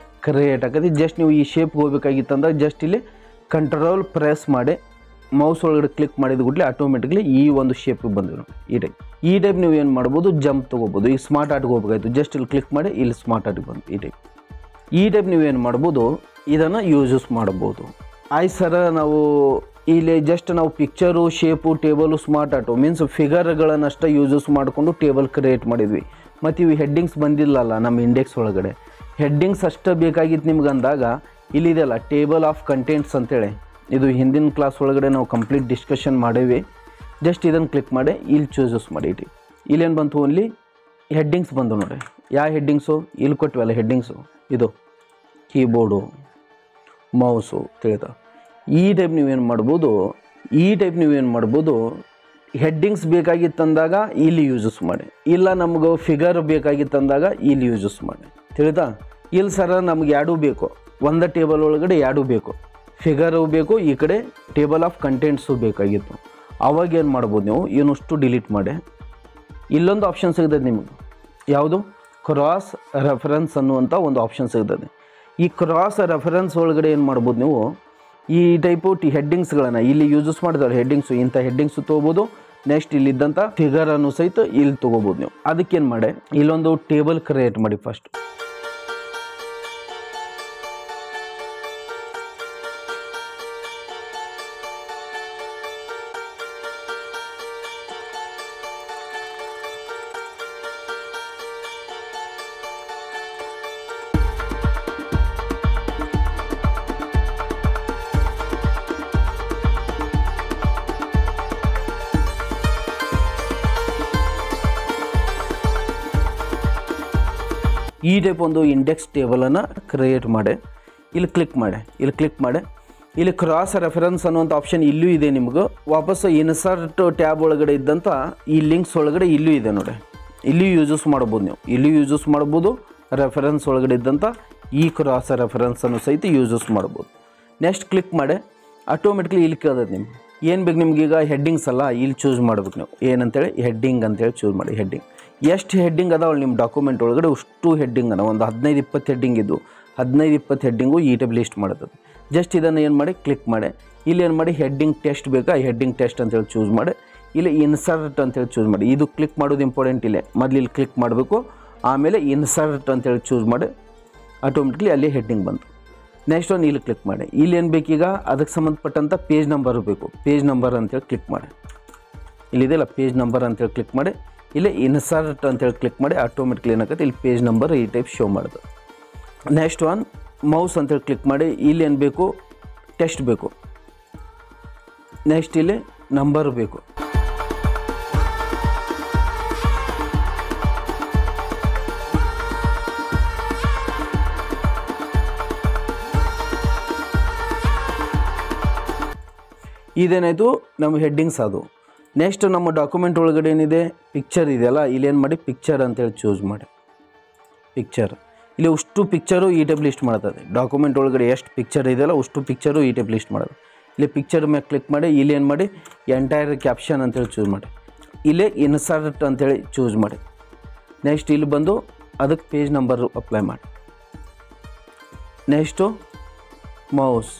ಕ್ರಿಯೇಟ್ ಆಕತಿ. ಜಸ್ಟ್ ನೀವು ಈ ಶೇಪ್ಗೆ ಹೋಗ್ಬೇಕಾಗಿತ್ತು ಅಂದಾಗ ಜಸ್ಟ್ ಇಲ್ಲಿ ಕಂಟ್ರೋಲ್ ಪ್ರೆಸ್ ಮಾಡಿ ಮೌಸ್ ಒಳಗಡೆ ಕ್ಲಿಕ್ ಮಾಡಿದ ಕೂಡಲೇ ಆಟೋಮೆಟಿಕ್ಲಿ ಈ ಒಂದು ಶೇಪಿಗೆ ಬಂದಿರೋ ಈ ಟೈಪ್ ನೀವು ಏನು ಮಾಡ್ಬೋದು ಜಂಪ್ ತೊಗೋಬೋದು. ಈಗ ಸ್ಮಾರ್ಟ್ ಆರ್ಟ್ಗೆ ಹೋಗ್ಬೇಕಾಯ್ತು, ಜಸ್ಟ್ ಇಲ್ಲಿ ಕ್ಲಿಕ್ ಮಾಡಿ ಇಲ್ಲಿ ಸ್ಮಾರ್ಟ್ ಆರ್ಟ್ಗೆ ಬಂತು. ಈ ಟೈಪ್ ನೀವೇನು ಮಾಡ್ಬೋದು ಇದನ್ನು ಯೂಸಸ್ ಮಾಡ್ಬೋದು. ಆಯ್ತು ಸರ, ನಾವು ಇಲ್ಲಿ ಜಸ್ಟ್ ನಾವು picture shape table smart art means ಫಿಗರ್ಗಳನ್ನಷ್ಟೇ ಯೂಸಸ್ ಮಾಡಿಕೊಂಡು ಟೇಬಲ್ ಕ್ರಿಯೇಟ್ ಮಾಡಿದ್ವಿ. ಮತ್ತು ಇವು ಹೆಡ್ಡಿಂಗ್ಸ್ ಬಂದಿಲ್ಲಲ್ಲ ನಮ್ಮ ಇಂಡೆಕ್ಸ್ ಒಳಗಡೆ, ಹೆಡ್ಡಿಂಗ್ಸ್ ಅಷ್ಟೇ ಬೇಕಾಗಿತ್ತು ನಿಮ್ಗೆ ಅಂದಾಗ ಇಲ್ಲಿದೆಯಲ್ಲ ಟೇಬಲ್ ಆಫ್ ಕಂಟೆಂಟ್ಸ್ ಅಂತೇಳಿ, ಇದು ಹಿಂದಿನ ಕ್ಲಾಸ್ ಒಳಗಡೆ ನಾವು ಕಂಪ್ಲೀಟ್ ಡಿಸ್ಕಷನ್ ಮಾಡೇವಿ. ಜಸ್ಟ್ ಇದನ್ನು ಕ್ಲಿಕ್ ಮಾಡಿ ಇಲ್ಲಿ ಚೂಸಸ್ ಮಾಡಿ. ಇಲ್ಲೇನು ಬಂತು ಓನ್ಲಿ ಹೆಡ್ಡಿಂಗ್ಸ್ ಬಂದು ನೋಡಿ. ಯಾವ ಹೆಡ್ಡಿಂಗ್ಸು ಇಲ್ಲಿ ಕೊಟ್ಟಿವಲ್ಲ ಹೆಡ್ಡಿಂಗ್ಸು, ಇದು ಕೀಬೋರ್ಡು ಮೌಸು ತಿಳಿದ. ಈ ಟೈಪ್ ನೀವೇನು ಮಾಡ್ಬೋದು ಹೆಡ್ಡಿಂಗ್ಸ್ ಬೇಕಾಗಿತ್ತಂದಾಗ ಇಲ್ಲಿ ಯೂಸಸ್ ಮಾಡಿ. ಇಲ್ಲ ನಮಗೂ ಫಿಗರ್ ಬೇಕಾಗಿತ್ತಂದಾಗ ಇಲ್ಲಿ ಯೂಸಸ್ ಮಾಡಿ ತಿಳಿದಾ. ಇಲ್ಲಿ ಸರ ನಮ್ಗೆ ಎರಡೂ ಬೇಕು, ಒಂದೇ ಟೇಬಲ್ ಒಳಗಡೆ ಎರಡೂ ಬೇಕು, ಫಿಗರು ಬೇಕು, ಈ ಕಡೆ ಟೇಬಲ್ ಆಫ್ ಕಂಟೆಂಟ್ಸು ಬೇಕಾಗಿತ್ತು. ಅವಾಗ ಏನು ಮಾಡ್ಬೋದು ನೀವು ಇವನಷ್ಟು ಡಿಲೀಟ್ ಮಾಡಿ ಇಲ್ಲೊಂದು ಆಪ್ಷನ್ ಸಿಗ್ತದೆ ನಿಮಗೆ, ಯಾವುದು ಕ್ರಾಸ್ ರೆಫರೆನ್ಸ್ ಅನ್ನುವಂಥ ಒಂದು ಆಪ್ಷನ್ ಸಿಗ್ತದೆ. ಈ ಕ್ರಾಸ್ ರೆಫರೆನ್ಸ್ ಒಳಗಡೆ ಏನು ಮಾಡ್ಬೋದು ನೀವು ಈ ಟೈಪು ಹೆಡ್ಡಿಂಗ್ಸ್ಗಳನ್ನು ಇಲ್ಲಿ ಯೂಸಸ್ ಮಾಡಿದವ್ರು ಹೆಡ್ಡಿಂಗ್ಸು ಇಂಥ ಹೆಡ್ಡಿಂಗ್ಸು ತೊಗೋಬೋದು. ನೆಕ್ಸ್ಟ್ ಇಲ್ಲಿದ್ದಂಥ ಫಿಗರನ್ನು ಸಹಿತ ಇಲ್ಲಿ ತೊಗೋಬೋದು ನೀವು. ಅದಕ್ಕೇನು ಮಾಡಿ ಇಲ್ಲೊಂದು ಟೇಬಲ್ ಕ್ರಿಯೇಟ್ ಮಾಡಿ ಫಸ್ಟ್. ಈ ಟೈಪ್ ಒಂದು ಇಂಡೆಕ್ಸ್ ಟೇಬಲನ್ನು ಕ್ರಿಯೇಟ್ ಮಾಡಿ ಇಲ್ಲಿ ಕ್ಲಿಕ್ ಮಾಡಿ ಇಲ್ಲಿ ಕ್ರಾಸ್ ರೆಫರೆನ್ಸ್ ಅನ್ನುವಂಥ ಆಪ್ಷನ್ ಇಲ್ಲೂ ಇದೆ ನಿಮ್ಗೆ. ವಾಪಸ್ ಇನ್ಸರ್ಟ್ ಟ್ಯಾಬ್ ಒಳಗಡೆ ಇದ್ದಂಥ ಈ ಲಿಂಕ್ಸ್ ಒಳಗಡೆ ಇಲ್ಲೂ ಇದೆ ನೋಡಿ, ಇಲ್ಲಿ ಯೂಸಸ್ ಮಾಡ್ಬೋದು ನೀವು. ಇಲ್ಲಿ ಯೂಸಸ್ ಮಾಡ್ಬೋದು, ರೆಫರೆನ್ಸ್ ಒಳಗಡೆ ಇದ್ದಂಥ ಈ ಕ್ರಾಸ್ ರೆಫರೆನ್ಸನ್ನು ಸಹಿತ ಯೂಸಸ್ ಮಾಡ್ಬೋದು. ನೆಕ್ಸ್ಟ್ ಕ್ಲಿಕ್ ಮಾಡಿ ಆಟೋಮೆಟಿಕ್ಲಿ ಇಲ್ಲಿ ಕೇಳ್ತದೆ ನಿಮ್ಗೆ ಏನು ಬೇಕು. ನಿಮ್ಗೀಗ ಹೆಡ್ಡಿಂಗ್ಸ್ ಅಲ್ಲ, ಇಲ್ಲಿ ಚೂಸ್ ಮಾಡ್ಬೇಕು ನೀವು ಏನಂತೇಳಿ ಹೆಡ್ಡಿಂಗ್ ಅಂತೇಳಿ ಚೂಸ್ ಮಾಡಿ. ಹೆಡ್ಡಿಂಗ್ ಎಷ್ಟು ಹೆಡ್ಡಿಂಗ್ ಅದಾವಳು ನಿಮ್ಮ ಡಾಕ್ಯುಮೆಂಟ್ ಒಳಗಡೆ ಅಷ್ಟು ಹೆಡ್ಡಿಂಗ್ ಅದ. ಒಂದು 15-20 ಹೆಡ್ಡಿಂಗ್ ಇದ್ದು 15-20 ಹೆಡ್ಡಿಂಗು ಈ ಟೈಪ್ ಲಿಸ್ಟ್ ಮಾಡುತ್ತದೆ. ಜಸ್ಟ್ ಇದನ್ನು ಏನು ಮಾಡಿ ಕ್ಲಿಕ್ ಮಾಡಿ ಇಲ್ಲಿ ಏನು ಮಾಡಿ ಹೆಡ್ಡಿಂಗ್ ಟೆಸ್ಟ್ ಬೇಕಾ, ಹೆಡ್ಡಿಂಗ್ ಟೆಸ್ಟ್ ಅಂತೇಳಿ ಚೂಸ್ ಮಾಡಿ ಇಲ್ಲಿ ಇನ್ಸರ್ಟ್ ಅಂತೇಳಿ ಚೂಸ್ ಮಾಡಿ. ಇದು ಕ್ಲಿಕ್ ಮಾಡೋದು ಇಂಪಾರ್ಟೆಂಟ್. ಇಲ್ಲೇ ಮೊದಲು ಇಲ್ಲಿ ಕ್ಲಿಕ್ ಮಾಡಬೇಕು, ಆಮೇಲೆ ಇನ್ಸರ್ಟ್ ಅಂತೇಳಿ ಚೂಸ್ ಮಾಡಿ ಆಟೋಮೆಟಿಕ್ಲಿ ಅಲ್ಲಿ ಹೆಡ್ಡಿಂಗ್ ಬಂತು. ನೆಕ್ಸ್ಟ್ ಒಂದು ಇಲ್ಲಿ ಕ್ಲಿಕ್ ಮಾಡಿ ಇಲ್ಲಿ ಏನು ಬೇಕೀಗ ಅದಕ್ಕೆ ಸಂಬಂಧಪಟ್ಟಂಥ ಪೇಜ್ ನಂಬರು ಬೇಕು. ಪೇಜ್ ನಂಬರ್ ಅಂತೇಳಿ ಕ್ಲಿಕ್ ಮಾಡಿ, ಇಲ್ಲಿದೆಲ್ಲ ಪೇಜ್ ನಂಬರ್ ಅಂತೇಳಿ ಕ್ಲಿಕ್ ಮಾಡಿ ಇಲ್ಲಿ ಇನ್ಸರ್ಟ್ ಅಂತೇಳಿ ಕ್ಲಿಕ್ ಮಾಡಿ ಆಟೋಮೆಟಿಕ್ಲಿ ಏನಾಗುತ್ತೆ ಇಲ್ಲಿ ಪೇಜ್ ನಂಬರ್ ಈ ಟೈಪ್ ಶೋ ಮಾಡೋದು. ನೆಕ್ಸ್ಟ್ ಒನ್ ಮೌಸ್ ಅಂತೇಳಿ ಕ್ಲಿಕ್ ಮಾಡಿ ಇಲ್ಲಿ ಏನು ಬೇಕು ಟೆಸ್ಟ್ ಬೇಕು, ನೆಕ್ಸ್ಟ್ ಇಲ್ಲಿ ನಂಬರ್ ಬೇಕು. ಇದೇನಾಯಿತು ನಮ್ಮ ಹೆಡ್ಡಿಂಗ್ಸ್ ಅದು. ನೆಕ್ಸ್ಟ್ ನಮ್ಮ ಡಾಕ್ಯುಮೆಂಟ್ ಒಳಗಡೆ ಏನಿದೆ ಪಿಕ್ಚರ್ ಇದೆಯಲ್ಲ, ಇಲ್ಲೇನು ಮಾಡಿ ಪಿಕ್ಚರ್ ಅಂತೇಳಿ ಚೂಸ್ ಮಾಡಿ. ಪಿಕ್ಚರ್ ಇಲ್ಲಿ ಅಷ್ಟು ಪಿಕ್ಚರು ಈ ಟೈಪ್ ಲಿಸ್ಟ್ ಮಾಡ್ತದೆ. ಡಾಕ್ಯುಮೆಂಟ್ ಒಳಗಡೆ ಎಷ್ಟು ಪಿಕ್ಚರ್ ಇದೆಯಲ್ಲ ಅಷ್ಟು ಪಿಕ್ಚರು ಈ ಟೈಪ್ ಲಿಸ್ಟ್ ಮಾಡೋದು. ಇಲ್ಲಿ ಪಿಕ್ಚರ್ ಮೇಲೆ ಕ್ಲಿಕ್ ಮಾಡಿ ಇಲ್ಲಿ ಏನು ಮಾಡಿ ಎಂಟೈರ್ ಕ್ಯಾಪ್ಷನ್ ಅಂತೇಳಿ ಚೂಸ್ ಮಾಡಿ. ಇಲ್ಲೇ ಇನ್ಸರ್ಟ್ ಅಂತೇಳಿ ಚೂಸ್ ಮಾಡಿ. ನೆಕ್ಸ್ಟ್ ಇಲ್ಲಿ ಬಂದು ಅದಕ್ಕೆ ಪೇಜ್ ನಂಬರು ಅಪ್ಲೈ ಮಾಡಿ. ನೆಕ್ಸ್ಟು ಮೌಸ್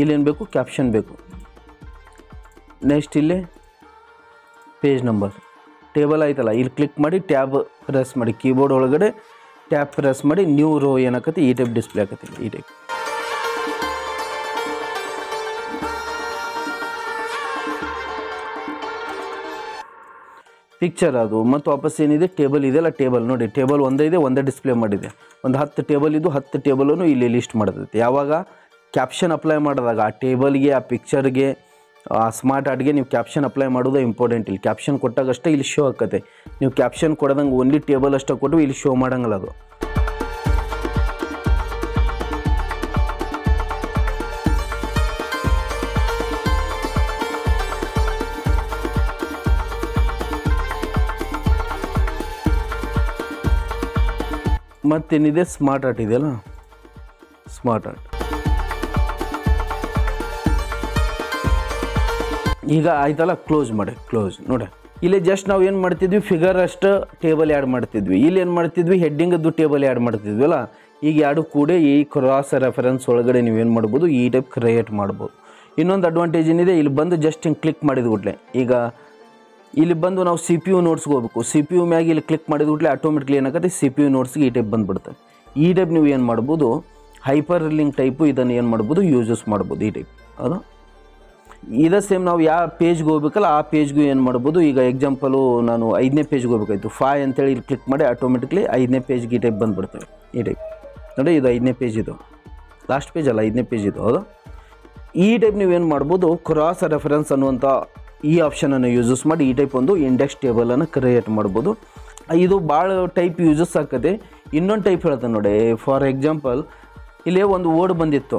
ಇಲ್ಲೇನು ಬೇಕು ಕ್ಯಾಪ್ಷನ್ ಬೇಕು. ನೆಕ್ಸ್ಟ್ ಇಲ್ಲಿ ಪೇಜ್ ನಂಬರ್ ಟೇಬಲ್ ಆಯ್ತಲ್ಲ, ಇಲ್ಲಿ ಕ್ಲಿಕ್ ಮಾಡಿ ಟ್ಯಾಬ್ ಪ್ರೆಸ್ ಮಾಡಿ. ಕೀಬೋರ್ಡ್ ಒಳಗಡೆ ಟ್ಯಾಬ್ ಪ್ರೆಸ್ ಮಾಡಿ ನ್ಯೂ ರೋ ಏನಾಕತಿ ಈ ಟೈಪ್ ಡಿಸ್ಪ್ಲೇ ಆಕತಿ. ಈ ಟೈಪ್ ಪಿಕ್ಚರ್ ಅದು. ಮತ್ತು ವಾಪಸ್ ಏನಿದೆ ಟೇಬಲ್ ಇದೆಯಲ್ಲ, ಟೇಬಲ್ ನೋಡಿ, ಟೇಬಲ್ ಒಂದೇ ಇದೆ, ಒಂದೇ ಡಿಸ್ಪ್ಲೇ ಮಾಡಿದೆ. ಒಂದು 10 ಟೇಬಲ್ ಇದು 10 ಟೇಬಲನ್ನು ಇಲ್ಲಿ ಲಿಸ್ಟ್ ಮಾಡ್ತೈತೆ. ಯಾವಾಗ ಕ್ಯಾಪ್ಷನ್ ಅಪ್ಲೈ ಮಾಡಿದಾಗ ಆ ಟೇಬಲ್ಗೆ ಆ ಪಿಕ್ಚರ್ಗೆ ಆ ಸ್ಮಾರ್ಟ್ ಆರ್ಟ್ಗೆ ನೀವು ಕ್ಯಾಪ್ಷನ್ ಅಪ್ಲೈ ಮಾಡೋದು ಇಂಪಾರ್ಟೆಂಟ್. ಇಲ್ಲಿ ಕ್ಯಾಪ್ಷನ್ ಕೊಟ್ಟಾಗಷ್ಟೇ ಇಲ್ಲಿ ಶೋ ಆಕತ್ತೆ. ನೀವು ಕ್ಯಾಪ್ಷನ್ ಕೊಡೋದಂಗೆ ಓನ್ಲಿ ಟೇಬಲ್ ಅಷ್ಟೇ ಕೊಟ್ಟು ಇಲ್ಲಿ ಶೋ ಮಾಡೋಂಗಲ್ಲ ಅದು. ಮತ್ತೇನಿದೆ ಸ್ಮಾರ್ಟ್ ಆರ್ಟ್ ಇದೆಯಲ್ಲ, ಸ್ಮಾರ್ಟ್ ಆರ್ಟ್ ಈಗ ಆಯ್ತಲ್ಲ, ಕ್ಲೋಸ್ ಮಾಡಿ. ಕ್ಲೋಸ್ ನೋಡಿ, ಇಲ್ಲಿ ಜಸ್ಟ್ ನಾವು ಏನು ಮಾಡ್ತಿದ್ವಿ ಫಿಗರ್ ಅಷ್ಟು ಟೇಬಲ್ ಆ್ಯಡ್ ಮಾಡ್ತಿದ್ವಿ. ಇಲ್ಲಿ ಏನು ಮಾಡ್ತಿದ್ವಿ ಹೆಡ್ಡಿಂಗದ್ದು ಟೇಬಲ್ ಆ್ಯಡ್ ಮಾಡ್ತಿದ್ವಿ ಅಲ್ಲ. ಈಗ ಎರಡು ಕೂಡ ಈ ಕ್ರಾಸ್ ರೆಫರೆನ್ಸ್ ಒಳಗಡೆ ನೀವೇನು ಮಾಡ್ಬೋದು ಈ ಟೈಪ್ ಕ್ರಿಯೇಟ್ ಮಾಡ್ಬೋದು. ಇನ್ನೊಂದು ಅಡ್ವಾಂಟೇಜ್ ಏನಿದೆ, ಇಲ್ಲಿ ಬಂದು ಜಸ್ಟ್ ಹಿಂಗೆ ಕ್ಲಿಕ್ ಮಾಡಿದ ಕೂಡಲೇ ಈಗ ಇಲ್ಲಿ ಬಂದು ನಾವು CPU ನೋಟ್ಸ್ಗೆ ಹೋಗ್ಬೇಕು. CPU ಮ್ಯಾಗೆ ಇಲ್ಲಿ ಕ್ಲಿಕ್ ಮಾಡಿದ ಕೂಡಲೇ ಆಟೋಮೆಟಿಕ್ಲಿ ಏನಾಗುತ್ತೆ CPU ನೋಟ್ಸ್ಗೆ ಈ ಟೈಪ್ ಬಂದುಬಿಡ್ತವೆ. ಈ ಟೈಪ್ ನೀವು ಏನು ಮಾಡ್ಬೋದು ಹೈಪರ್ ಲಿಂಕ್ ಟೈಪು ಇದನ್ನು ಏನು ಮಾಡ್ಬೋದು ಯೂಸಸ್ ಮಾಡ್ಬೋದು ಈ ಟೈಪ್. ಹೌದಾ, ಇದೇ ಸೇಮ್ ನಾವು ಯಾವ ಪೇಜ್ಗೆ ಹೋಗ್ಬೇಕಲ್ಲ ಆ ಪೇಜ್ಗೂ ಏನು ಮಾಡ್ಬೋದು. ಈಗ ಎಕ್ಸಾಂಪಲು ನಾನು 5ನೇ ಪೇಜ್ಗೆ ಹೋಗ್ಬೇಕಾಯ್ತು. 5 ಅಂತೇಳಿ ಇಲ್ಲಿ ಕ್ಲಿಕ್ ಮಾಡಿ ಆಟೋಮೆಟಿಕ್ಲಿ 5ನೇ ಪೇಜ್ಗೆ ಈ ಟೈಪ್ ಬಂದುಬಿಡ್ತವೆ. ಈ ಟೈಪ್ ನೋಡಿ, ಇದು 5ನೇ ಪೇಜ್, ಇದು ಲಾಸ್ಟ್ ಪೇಜ್ ಅಲ್ಲ 5ನೇ ಪೇಜ್ ಇದು. ಹೌದಾ, ಈ ಟೈಪ್ ನೀವೇನು ಮಾಡ್ಬೋದು ಕ್ರಾಸ್ ರೆಫರೆನ್ಸ್ ಅನ್ನುವಂಥ ಈ ಆಪ್ಷನನ್ನು ಯೂಸಸ್ ಮಾಡಿ ಈ ಟೈಪ್ ಒಂದು ಇಂಡೆಕ್ಸ್ ಟೇಬಲನ್ನು ಕ್ರಿಯೇಟ್ ಮಾಡ್ಬೋದು. ಇದು ಭಾಳ ಟೈಪ್ ಯೂಸಸ್ ಆಗ್ತದೆ. ಇನ್ನೊಂದು ಟೈಪ್ ಹೇಳ್ತಾನೆ ನೋಡಿ. ಫಾರ್ ಎಕ್ಸಾಂಪಲ್ ಇಲ್ಲೇ ಒಂದು ವರ್ಡ್ ಬಂದಿತ್ತು,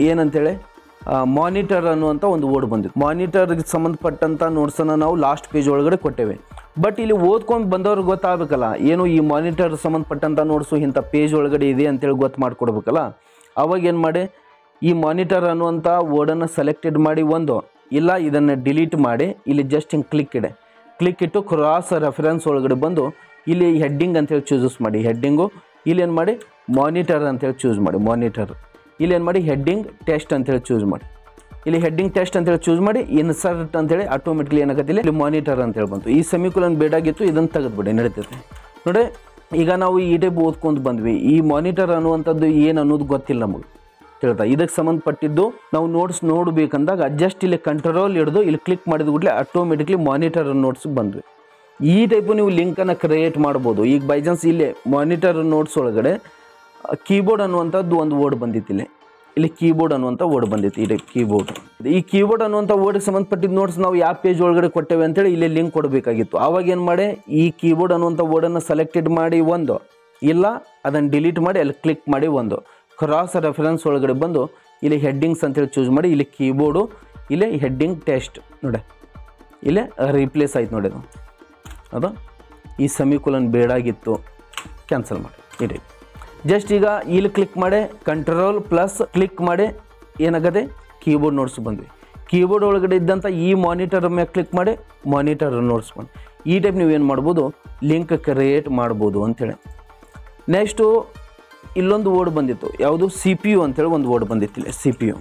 ಏನಂತೇಳಿ ಮಾನಿಟರ್ ಅನ್ನುವಂಥ ಒಂದು ವರ್ಡ್ ಬಂದಿತ್ತು. ಮಾನಿಟರ್ಗೆ ಸಂಬಂಧಪಟ್ಟಂಥ ನೋಟ್ಸನ್ನು ನಾವು ಲಾಸ್ಟ್ ಪೇಜ್ ಒಳಗಡೆ ಕೊಟ್ಟೇವೆ. ಬಟ್ ಇಲ್ಲಿ ಓದ್ಕೊಂಡು ಬಂದವ್ರಿಗೆ ಗೊತ್ತಾಗಬೇಕಲ್ಲ, ಏನು ಈ ಮಾನಿಟರ್ ಸಂಬಂಧಪಟ್ಟಂಥ ನೋಟ್ಸು ಇಂಥ ಪೇಜ್ ಒಳಗಡೆ ಇದೆ ಅಂತೇಳಿ ಗೊತ್ತು ಮಾಡಿಕೊಡ್ಬೇಕಲ್ಲ. ಅವಾಗ ಏನು ಮಾಡಿ ಈ ಮಾನಿಟರ್ ಅನ್ನುವಂಥ ವರ್ಡನ್ನು ಸೆಲೆಕ್ಟೆಡ್ ಮಾಡಿ ಒಂದು ಇಲ್ಲ ಇದನ್ನು ಡಿಲೀಟ್ ಮಾಡಿ ಇಲ್ಲಿ ಜಸ್ಟ್ ಹಿಂಗೆ ಕ್ಲಿಕ್ ಇಟ್ಟು ಕ್ರಾಸ್ ರೆಫರೆನ್ಸ್ ಒಳಗಡೆ ಬಂದು ಇಲ್ಲಿ ಹೆಡ್ಡಿಂಗ್ ಅಂತೇಳಿ ಚೂಸಸ್ ಮಾಡಿ. ಹೆಡ್ಡಿಂಗು ಇಲ್ಲಿ ಏನು ಮಾಡಿ ಮಾನಿಟರ್ ಅಂತೇಳಿ ಚೂಸ್ ಮಾಡಿ. ಮಾನಿಟರ್ ಇಲ್ಲಿ ಏನು ಮಾಡಿ ಹೆಡ್ಡಿಂಗ್ ಟೆಸ್ಟ್ ಅಂತೇಳಿ ಚೂಸ್ ಮಾಡಿ. ಇಲ್ಲಿ ಹೆಡ್ಡಿಂಗ್ ಟೆಸ್ಟ್ ಅಂತೇಳಿ ಚೂಸ್ ಮಾಡಿ ಇನ್ಸರ್ಟ್ ಅಂತೇಳಿ ಆಟೋಮೆಟಿಕ್ಲಿ ಏನಾಗತ್ತಿಲ್ಲ ಇಲ್ಲಿ ಮಾನಿಟರ್ ಅಂತೇಳಿ ಬಂತು. ಈ ಸೆಮಿಕೋಲನ್ ಬೇಡಾಗಿತ್ತು, ಇದನ್ನು ತೆಗೆದುಬಿಡಿ ನಡೀತೈತೆ ನೋಡಿ. ಈಗ ನಾವು ಈ ಟೈಪ್ ಓದ್ಕೊಂಡು ಬಂದ್ವಿ. ಈ ಮಾನಿಟರ್ ಅನ್ನುವಂಥದ್ದು ಏನು ಅನ್ನೋದು ಗೊತ್ತಿಲ್ಲ ನಮಗೆ ಹೇಳ್ತಾ. ಇದಕ್ಕೆ ಸಂಬಂಧಪಟ್ಟಿದ್ದು ನಾವು ನೋಟ್ಸ್ ನೋಡಬೇಕಂದಾಗ ಜಸ್ಟ್ ಇಲ್ಲಿ ಕಂಟ್ರೋಲ್ ಹಿಡಿದು ಇಲ್ಲಿ ಕ್ಲಿಕ್ ಮಾಡಿದ ಕೂಡಲೇ ಆಟೋಮೆಟಿಕ್ಲಿ ಮಾನಿಟರ್ ನೋಟ್ಸ್ ಬಂದ್ವಿ. ಈ ಟೈಪು ನೀವು ಲಿಂಕನ್ನು ಕ್ರಿಯೇಟ್ ಮಾಡ್ಬೋದು. ಈಗ ಬೈ ಚಾನ್ಸ್ ಇಲ್ಲೇ ಮಾನಿಟರ್ ನೋಟ್ಸ್ ಒಳಗಡೆ ಕೀಬೋರ್ಡ್ ಅನ್ನುವಂಥದ್ದು ಒಂದು ವರ್ಡ್ ಬಂದಿತ್ತು. ಇಲ್ಲಿ ಕೀಬೋರ್ಡ್ ಅನ್ನುವಂಥ ವರ್ಡ್ ಬಂದಿತ್ತು. ಈ ಟೈಪ್ ಕೀಬೋರ್ಡ್. ಈ ಕೀಬೋರ್ಡ್ ಅನ್ನುವಂಥ ವರ್ಡ್ಗೆ ಸಂಬಂಧಪಟ್ಟಿದ್ದ ನೋಟ್ಸ್ ನಾವು ಯಾವ ಪೇಜ್ ಒಳಗಡೆ ಕೊಟ್ಟೇವೆ ಅಂತೇಳಿ ಇಲ್ಲಿ ಲಿಂಕ್ ಕೊಡಬೇಕಾಗಿತ್ತು. ಆವಾಗ ಏನು ಮಾಡಿ ಈ ಕೀಬೋರ್ಡ್ ಅನ್ನುವಂಥ ವರ್ಡನ್ನು ಸೆಲೆಕ್ಟೆಡ್ ಮಾಡಿ ಒಂದು ಇಲ್ಲ ಅದನ್ನು ಡಿಲೀಟ್ ಮಾಡಿ ಅಲ್ಲಿ ಕ್ಲಿಕ್ ಮಾಡಿ ಒಂದು ಕ್ರಾಸ್ ರೆಫರೆನ್ಸ್ ಒಳಗಡೆ ಬಂದು ಇಲ್ಲಿ ಹೆಡ್ಡಿಂಗ್ಸ್ ಅಂತೇಳಿ ಚೂಸ್ ಮಾಡಿ ಇಲ್ಲಿ ಕೀಬೋರ್ಡು ಇಲ್ಲೇ ಹೆಡ್ಡಿಂಗ್ ಟೆಸ್ಟ್ ನೋಡಿ ಇಲ್ಲೇ ರೀಪ್ಲೇಸ್ ಆಯ್ತು ನೋಡಿ. ಅದು ಈ ಸೆಮಿಕೋಲನ್ ಬೇಡಾಗಿತ್ತು, ಕ್ಯಾನ್ಸಲ್ ಮಾಡಿ. ಈ ಟೈಪ್ ಜಸ್ಟ್ ಈಗ ಇಲ್ಲಿ ಕ್ಲಿಕ್ ಮಾಡಿ ಕಂಟ್ರೋಲ್ ಪ್ಲಸ್ ಕ್ಲಿಕ್ ಮಾಡಿ ಏನಾಗದೆ ಕೀಬೋರ್ಡ್ ನೋಟ್ಸ್ ಬಂದ್ವಿ. ಕೀಬೋರ್ಡ್ ಒಳಗಡೆ ಇದ್ದಂಥ ಈ ಮಾನಿಟರ್ ಮೇಲೆ ಕ್ಲಿಕ್ ಮಾಡಿ ಮಾನಿಟರ್ ನೋಟ್ಸ್ ಬಂದು ಈ ಟೈಪ್ ನೀವೇನು ಮಾಡ್ಬೋದು ಲಿಂಕ್ ಕ್ರಿಯೇಟ್ ಮಾಡ್ಬೋದು ಅಂಥೇಳಿ. ನೆಕ್ಸ್ಟು ಇಲ್ಲೊಂದು ವರ್ಡ್ ಬಂದಿತ್ತು, ಯಾವುದು CPU ಅಂತೇಳಿ ಒಂದು ವರ್ಡ್ ಬಂದಿತ್ತು. ಇಲ್ಲಿ CPU.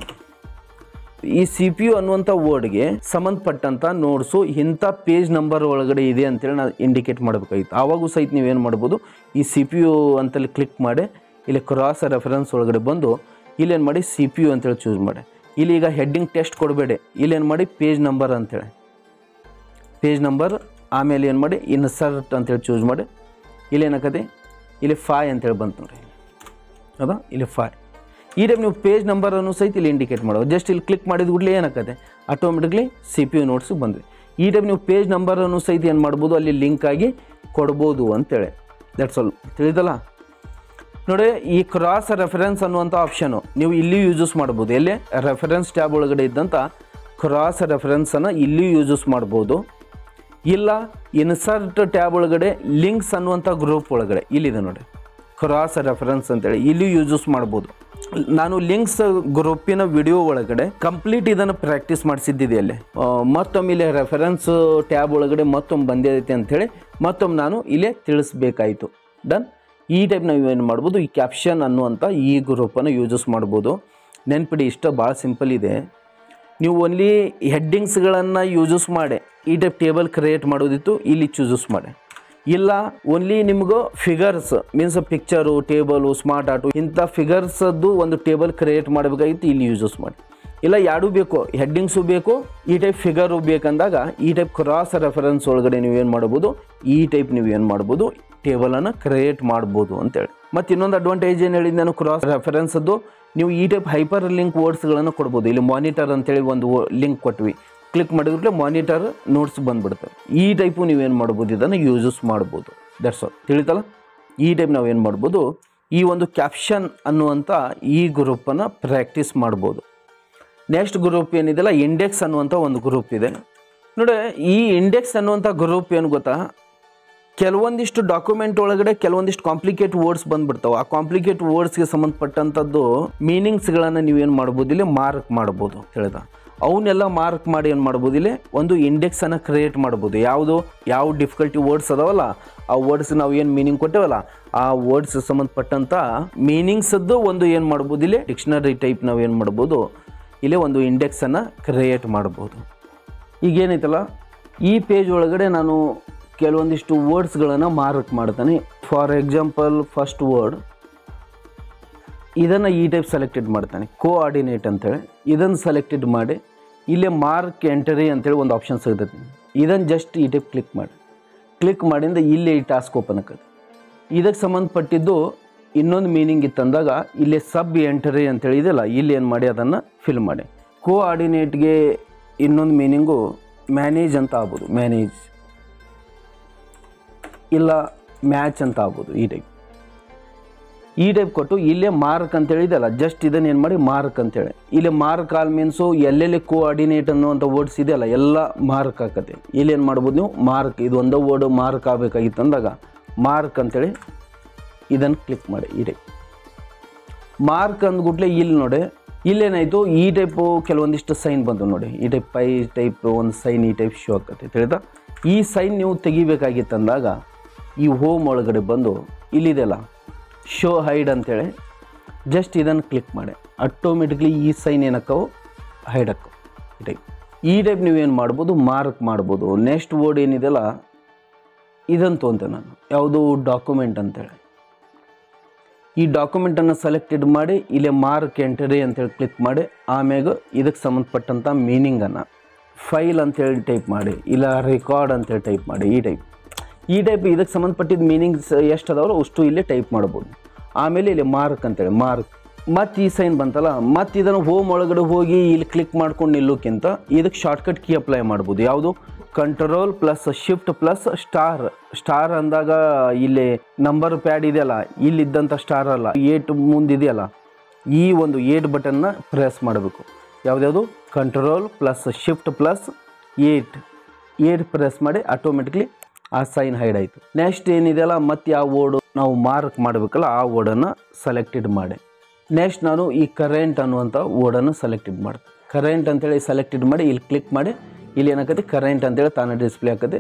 ಈ CPU ಅನ್ನುವಂಥ ವರ್ಡ್ಗೆ ಸಂಬಂಧಪಟ್ಟಂಥ ನೋಟ್ಸು ಇಂಥ ಪೇಜ್ ನಂಬರ್ ಒಳಗಡೆ ಇದೆ ಅಂತೇಳಿ ನಾವು ಇಂಡಿಕೇಟ್ ಮಾಡಬೇಕಾಗಿತ್ತು. ಆವಾಗೂ ಸಹಿತ ನೀವೇನು ಮಾಡ್ಬೋದು ಈ CPU ಅಂತೇಳಿ ಕ್ಲಿಕ್ ಮಾಡಿ ಇಲ್ಲಿ ಕ್ರಾಸ್ ರೆಫರೆನ್ಸ್ ಒಳಗಡೆ ಬಂದು ಇಲ್ಲೇನು ಮಾಡಿ CPU ಅಂತೇಳಿ ಚೂಸ್ ಮಾಡಿ. ಇಲ್ಲಿ ಈಗ ಹೆಡ್ಡಿಂಗ್ ಟೆಸ್ಟ್ ಕೊಡಬೇಡಿ, ಇಲ್ಲೇನು ಮಾಡಿ ಪೇಜ್ ನಂಬರ್ ಅಂತೇಳಿ ಪೇಜ್ ನಂಬರ್ ಆಮೇಲೆ ಏನು ಮಾಡಿ ಇನ್ಸರ್ಟ್ ಅಂತೇಳಿ ಚೂಸ್ ಮಾಡಿ. ಇಲ್ಲೇನಾಕತಿ ಇಲ್ಲಿ 5 ಅಂತೇಳಿ ಬಂತು ನೋಡಿ. ಹೌದಾ, ಇಲ್ಲಿ 5. ಈ ಟೈಪ್ ನೀವು ಪೇಜ್ ನಂಬರನ್ನು ಸಹಿತ ಇಲ್ಲಿ ಇಂಡಿಕೇಟ್ ಮಾಡೋದು. ಜಸ್ಟ್ ಇಲ್ಲಿ ಕ್ಲಿಕ್ ಮಾಡಿದ ಕೂಡಲೇ ಏನಾಗುತ್ತೆ ಆಟೋಮೆಟಿಕ್ಲಿ CPU ನೋಟ್ಸ್ ಬಂದ್ವಿ. ಈ ಟೈಪ್ ನೀವು ಪೇಜ್ ನಂಬರನ್ನು ಸಹಿತ ಏನು ಮಾಡ್ಬೋದು ಅಲ್ಲಿ ಲಿಂಕ್ ಆಗಿ ಕೊಡ್ಬೋದು ಅಂತೇಳಿ. That's all. ತಿಳಿದಲ್ಲ. ನೋಡಿ ಈ ಕ್ರಾಸ್ ರೆಫರೆನ್ಸ್ ಅನ್ನುವಂಥ ಆಪ್ಷನು ನೀವು ಇಲ್ಲಿ ಯೂಸಸ್ ಮಾಡ್ಬೋದು. ಎಲ್ಲಿ ರೆಫರೆನ್ಸ್ ಟ್ಯಾಬ್ ಒಳಗಡೆ ಇದ್ದಂಥ ಕ್ರಾಸ್ ರೆಫರೆನ್ಸನ್ನು ಇಲ್ಲಿ ಯೂಸಸ್ ಮಾಡ್ಬೋದು. ಇಲ್ಲ ಇನ್ಸರ್ಟ್ ಟ್ಯಾಬ್ ಒಳಗಡೆ ಲಿಂಕ್ಸ್ ಅನ್ನುವಂಥ ಗ್ರೂಪ್ ಒಳಗಡೆ ಇಲ್ಲಿದೆ ನೋಡಿ ಕ್ರಾಸ್ ರೆಫರೆನ್ಸ್ ಅಂತೇಳಿ ಇಲ್ಲಿ ಯೂಸಸ್ ಮಾಡ್ಬೋದು. ನಾನು ಲಿಂಕ್ಸ್ ಗ್ರೂಪಿನ ವಿಡಿಯೋ ಒಳಗಡೆ ಕಂಪ್ಲೀಟ್ ಇದನ್ನು ಪ್ರಾಕ್ಟೀಸ್ ಮಾಡಿಸಿದ್ದಿದೆ ಅಲ್ಲಿ. ಮತ್ತೊಮ್ಮೆ ಇಲ್ಲಿ ರೆಫರೆನ್ಸ್ ಟ್ಯಾಬ್ ಒಳಗಡೆ ಮತ್ತೊಮ್ಮೆ ಬಂದೈತೆ ಅಂಥೇಳಿ ಮತ್ತೊಮ್ಮೆ ನಾನು ಇಲ್ಲೇ ತಿಳಿಸ್ಬೇಕಾಯಿತು. ಡನ್. ಈ ಟೈಪ್ ನಾವು ಏನು ಮಾಡ್ಬೋದು, ಈ ಕ್ಯಾಪ್ಷನ್ ಅನ್ನುವಂಥ ಈ ಗ್ರೂಪನ್ನು ಯೂಸಸ್ ಮಾಡ್ಬೋದು. ನೆನ್ಪಿಡಿ, ಇಷ್ಟ ಭಾಳ ಸಿಂಪಲ್ ಇದೆ. ನೀವು ಓನ್ಲಿ ಹೆಡ್ಡಿಂಗ್ಸ್ಗಳನ್ನು ಯೂಸಸ್ ಮಾಡಿ ಈ ಟೈಪ್ ಟೇಬಲ್ ಕ್ರಿಯೇಟ್ ಮಾಡೋದಿತ್ತು ಇಲ್ಲಿ ಚೂಸಸ್ ಮಾಡಿ. ಇಲ್ಲ ಓನ್ಲಿ ನಿಮಗೂ figures means picture, table, smart art ಇಂಥ ಫಿಗರ್ಸದ್ದು ಒಂದು ಟೇಬಲ್ ಕ್ರಿಯೇಟ್ ಮಾಡಬೇಕಾಗಿತ್ತು ಇಲ್ಲಿ ಯೂಸಸ್ ಮಾಡಿ. ಇಲ್ಲ ಎರಡೂ ಬೇಕು, ಹೆಡ್ಡಿಂಗ್ಸು ಬೇಕು, ಈ ಟೈಪ್ ಫಿಗರು ಬೇಕಂದಾಗ ಈ ಟೈಪ್ ಕ್ರಾಸ್ ರೆಫರೆನ್ಸ್ ಒಳಗಡೆ ನೀವೇನು ಮಾಡ್ಬೋದು, ಈ ಟೈಪ್ ನೀವೇನು ಮಾಡ್ಬೋದು ಟೇಬಲನ್ನು ಕ್ರಿಯೇಟ್ ಮಾಡ್ಬೋದು ಅಂತೇಳಿ. ಮತ್ತು ಇನ್ನೊಂದು ಅಡ್ವಾಂಟೇಜ್ ಏನು ಹೇಳಿದ್ದು ನಾನು ಕ್ರಾಸ್ ರೆಫರೆನ್ಸದ್ದು, ನೀವು ಈ ಟೈಪ್ ಹೈಪರ್ ಲಿಂಕ್ ವರ್ಡ್ಸ್ಗಳನ್ನು ಕೊಡ್ಬೋದು. ಇಲ್ಲಿ ಮಾನಿಟರ್ ಅಂತೇಳಿ ಒಂದು ಲಿಂಕ್ ಕೊಟ್ವಿ, ಕ್ಲಿಕ್ ಮಾಡಿದ್ರೆ ಮಾನಿಟರ್ ನೋಟ್ಸ್ ಬಂದುಬಿಡ್ತವೆ. ಈ ಟೈಪು ನೀವೇನು ಮಾಡ್ಬೋದು ಇದನ್ನು ಯೂಸಸ್ ಮಾಡ್ಬೋದು. That's all. ತಿಳಿತಲ್ಲ, ಈ ಟೈಪ್ ನಾವು ಏನು ಮಾಡ್ಬೋದು, ಈ ಒಂದು ಕ್ಯಾಪ್ಷನ್ ಅನ್ನುವಂಥ ಈ ಗ್ರೂಪನ್ನು ಪ್ರಾಕ್ಟೀಸ್ ಮಾಡ್ಬೋದು. ನೆಕ್ಸ್ಟ್ ಗ್ರೂಪ್ ಏನಿದೆಲ್ಲ ಇಂಡೆಕ್ಸ್ ಅನ್ನುವಂಥ ಒಂದು ಗ್ರೂಪ್ ಇದೆ ನೋಡಿ. ಈ ಇಂಡೆಕ್ಸ್ ಅನ್ನುವಂಥ ಗ್ರೂಪ್ ಏನು ಗೊತ್ತಾ, ಕೆಲವೊಂದಿಷ್ಟು ಡಾಕ್ಯುಮೆಂಟ್ ಒಳಗಡೆ ಕೆಲವೊಂದಿಷ್ಟು ಕಾಂಪ್ಲಿಕೇಟ್ ವರ್ಡ್ಸ್ ಬಂದುಬಿಡ್ತಾವೆ. ಆ ಕಾಂಪ್ಲಿಕೇಟ್ ವರ್ಡ್ಸ್ಗೆ ಸಂಬಂಧಪಟ್ಟಂಥದ್ದು ಮೀನಿಂಗ್ಸ್ಗಳನ್ನು ನೀವೇನು ಮಾಡ್ಬೋದು ಇಲ್ಲಿ ಮಾರ್ಕ್ ಮಾಡ್ಬೋದು. ತಿಳಿದ ಅವನ್ನೆಲ್ಲ ಮಾರ್ಕ್ ಮಾಡಿ ಏನು ಮಾಡ್ಬೋದು ಇಲ್ಲಿ ಒಂದು ಇಂಡೆಕ್ಸನ್ನು ಕ್ರಿಯೇಟ್ ಮಾಡ್ಬೋದು. ಯಾವ ಡಿಫಿಕಲ್ಟಿ ವರ್ಡ್ಸ್ ಅದಾವಲ್ಲ ಆ ವರ್ಡ್ಸ್ ನಾವು ಏನು ಮೀನಿಂಗ್ ಕೊಟ್ಟೇವಲ್ಲ ಆ ವರ್ಡ್ಸ್ ಸಂಬಂಧಪಟ್ಟಂಥ ಮೀನಿಂಗ್ಸದ್ದು ಒಂದು ಏನು ಮಾಡ್ಬೋದು ಇಲ್ಲಿ ಡಿಕ್ಷನರಿ ಟೈಪ್ ನಾವು ಏನು ಮಾಡ್ಬೋದು ಇಲ್ಲಿ ಒಂದು ಇಂಡೆಕ್ಸನ್ನು ಕ್ರಿಯೇಟ್ ಮಾಡ್ಬೋದು. ಈಗೇನೈತಲ್ಲ ಈ ಪೇಜ್ ಒಳಗಡೆ ನಾನು ಕೆಲವೊಂದಿಷ್ಟು ವರ್ಡ್ಸ್ಗಳನ್ನು ಮಾರ್ಕ್ ಮಾಡ್ತಾನೆ. ಫಾರ್ ಎಕ್ಸಾಂಪಲ್ ಫಸ್ಟ್ ವರ್ಡ್ ಇದನ್ನು ಈ ಟೈಪ್ ಸೆಲೆಕ್ಟೆಡ್ ಮಾಡ್ತಾನೆ, ಕೋಆರ್ಡಿನೇಟ್ ಅಂತೇಳಿ. ಇದನ್ನು ಸೆಲೆಕ್ಟೆಡ್ ಮಾಡಿ ಇಲ್ಲೇ ಮಾರ್ಕ್ ಎಂಟರಿ ಅಂತೇಳಿ ಒಂದು ಆಪ್ಷನ್ ಸಿಗ್ತೈತಿ. ಇದನ್ನು ಜಸ್ಟ್ ಈ ಟೈಪ್ ಕ್ಲಿಕ್ ಮಾಡಿಂದ ಇಲ್ಲಿ ಈ ಟಾಸ್ಕ್ ಓಪನ್ ಆಗುತ್ತೆ. ಇದಕ್ಕೆ ಸಂಬಂಧಪಟ್ಟಿದ್ದು ಇನ್ನೊಂದು ಮೀನಿಂಗ್ ಇತ್ತಂದಾಗ ಇಲ್ಲಿ ಸಬ್ ಎಂಟರಿ ಅಂತೇಳಿ ಇದೆಯಲ್ಲ ಇಲ್ಲಿ ಏನು ಮಾಡಿ ಅದನ್ನು ಫಿಲ್ ಮಾಡಿ. ಕೋಆರ್ಡಿನೇಟ್ಗೆ ಇನ್ನೊಂದು ಮೀನಿಂಗು ಮ್ಯಾನೇಜ್ ಅಂತ ಆಗ್ಬೋದು, ಮ್ಯಾನೇಜ್ ಇಲ್ಲ ಮ್ಯಾಚ್ ಅಂತ ಆಗ್ಬೋದು. ಈ ಟೈಪ್ ಕೊಟ್ಟು ಇಲ್ಲೇ ಮಾರ್ಕ್ ಅಂತೇಳಿ ಇದೆಯಲ್ಲ ಜಸ್ಟ್ ಇದನ್ನು ಏನು ಮಾಡಿ ಮಾರ್ಕ್ ಅಂತೇಳಿ ಇಲ್ಲಿ ಮಾರ್ಕ್ ಆಲ್ ಮೀನ್ಸು ಎಲ್ಲೆಲ್ಲಿ ಕೋಆರ್ಡಿನೇಟ್ ಅನ್ನುವಂಥ ವರ್ಡ್ಸ್ ಇದೆಯಲ್ಲ ಎಲ್ಲ ಮಾರ್ಕ್ ಆಕತ್ತೆ. ಇಲ್ಲಿ ಏನು ಮಾಡ್ಬೋದು ನೀವು ಮಾರ್ಕ್, ಇದು ಒಂದೇ ವರ್ಡ್ ಮಾರ್ಕ್ ಆಗಬೇಕಾಗಿತ್ತು ಅಂದಾಗ ಮಾರ್ಕ್ ಅಂತೇಳಿ ಇದನ್ನು ಕ್ಲಿಕ್ ಮಾಡಿ. ಈ ಟೈಪ್ ಮಾರ್ಕ್ ಅಂದ್ಬಿಟ್ಲೆ ಇಲ್ಲಿ ನೋಡಿ ಇಲ್ಲೇನಾಯಿತು ಈ ಟೈಪು ಕೆಲವೊಂದಿಷ್ಟು ಸೈನ್ ಬಂತು ನೋಡಿ. ಈ ಟೈಪ್ ಪೈ ಟೈಪ್ ಒಂದು ಸೈನ್ ಈ ಟೈಪ್ ಶೋ ಆಕತ್ತೆ. ತಿಳಿತಾ ಈ ಸೈನ್ ನೀವು ತೆಗಿಬೇಕಾಗಿತ್ತು ಅಂದಾಗ ಈ ಹೋಮ್ ಒಳಗಡೆ ಬಂದು ಇಲ್ಲಿದೆಲ್ಲ ಶೋ ಹೈಡ್ ಅಂತೇಳಿ ಜಸ್ಟ್ ಇದನ್ನು ಕ್ಲಿಕ್ ಮಾಡಿ ಆಟೋಮೆಟಿಕ್ಲಿ ಈ ಸೈನ್ ಏನಕ್ಕವು ಹೈಡ್ ಹಾಕವು. ಈ ಟೈಪ್ ನೀವೇನು ಮಾಡ್ಬೋದು ಮಾರ್ಕ್ ಮಾಡ್ಬೋದು. ನೆಕ್ಸ್ಟ್ ವರ್ಡ್ ಏನಿದೆಯಲ್ಲ ಇದನ್ನು ತೊಗೊಂತೆ ನಾನು, ಯಾವುದು ಡಾಕ್ಯುಮೆಂಟ್ ಅಂತೇಳಿ. ಈ ಡಾಕ್ಯುಮೆಂಟನ್ನು ಸೆಲೆಕ್ಟೆಡ್ ಮಾಡಿ ಇಲ್ಲೇ ಮಾರ್ಕ್ ಎಂಟರಿ ಅಂತೇಳಿ ಕ್ಲಿಕ್ ಮಾಡಿ ಆಮ್ಯಾಗ ಇದಕ್ಕೆ ಸಂಬಂಧಪಟ್ಟಂಥ ಮೀನಿಂಗನ್ನು ಫೈಲ್ ಅಂತೇಳಿ ಟೈಪ್ ಮಾಡಿ, ಇಲ್ಲ ರೆಕಾರ್ಡ್ ಅಂತೇಳಿ ಟೈಪ್ ಮಾಡಿ. ಈ ಟೈಪ್ ಇದಕ್ಕೆ ಸಂಬಂಧಪಟ್ಟಿದ್ದ ಮೀನಿಂಗ್ಸ್ ಎಷ್ಟು ಅದಾವಲ್ಲ ಅಷ್ಟು ಇಲ್ಲೇ ಟೈಪ್ ಮಾಡ್ಬೋದು. ಆಮೇಲೆ ಇಲ್ಲಿ ಮಾರ್ಕ್ ಅಂತೇಳಿ ಮಾರ್ಕ್ ಮತ್ತು ಈ ಸೈನ್ ಬಂತಲ್ಲ, ಮತ್ತು ಇದನ್ನು ಹೋಮ್ ಒಳಗಡೆ ಹೋಗಿ ಇಲ್ಲಿ ಕ್ಲಿಕ್ ಮಾಡ್ಕೊಂಡು ನಿಲ್ಲೋಕ್ಕಿಂತ ಇದಕ್ಕೆ ಶಾರ್ಟ್ಕಟ್ ಕೀ ಅಪ್ಲೈ ಮಾಡ್ಬೋದು. ಯಾವುದು control plus shift plus star ಅಂದಾಗ ಇಲ್ಲಿ ನಂಬರ್ ಪ್ಯಾಡ್ ಇದೆಯಲ್ಲ ಇಲ್ಲಿದ್ದಂಥ ಸ್ಟಾರ್ ಅಲ್ಲ 8 ಮುಂದಿದೆಯಲ್ಲ ಈ ಒಂದು 8 ಬಟನ್ನ ಪ್ರೆಸ್ ಮಾಡಬೇಕು. ಯಾವುದ್ಯಾವುದು control plus shift plus 8 press ಮಾಡಿ ಆಟೋಮೆಟಿಕ್ಲಿ ಆ ಸೈನ್ ಹೈಡ್ ಆಯಿತು. ನೆಕ್ಸ್ಟ್ ಏನಿದೆಯಲ್ಲ ಮತ್ತು ಯಾವ ವರ್ಡು ನಾವು ಮಾರ್ಕ್ ಮಾಡಬೇಕಲ್ಲ ಆ ವರ್ಡನ್ನು ಸೆಲೆಕ್ಟೆಡ್ ಮಾಡಿ ನೆಕ್ಸ್ಟ್ ನಾನು ಈ ಕರೆಂಟ್ ಅನ್ನುವಂಥ ವರ್ಡನ್ನು ಸೆಲೆಕ್ಟೆಡ್ ಮಾಡ್ತೀನಿ. ಕರೆಂಟ್ ಅಂತೇಳಿ ಸೆಲೆಕ್ಟೆಡ್ ಮಾಡಿ ಇಲ್ಲಿ ಕ್ಲಿಕ್ ಮಾಡಿ ಇಲ್ಲಿ ಏನಾಗುತ್ತೆ ಕರೆಂಟ್ ಅಂತೇಳಿ ತಾನೇ ಡಿಸ್ಪ್ಲೇ ಆಗುತ್ತೆ.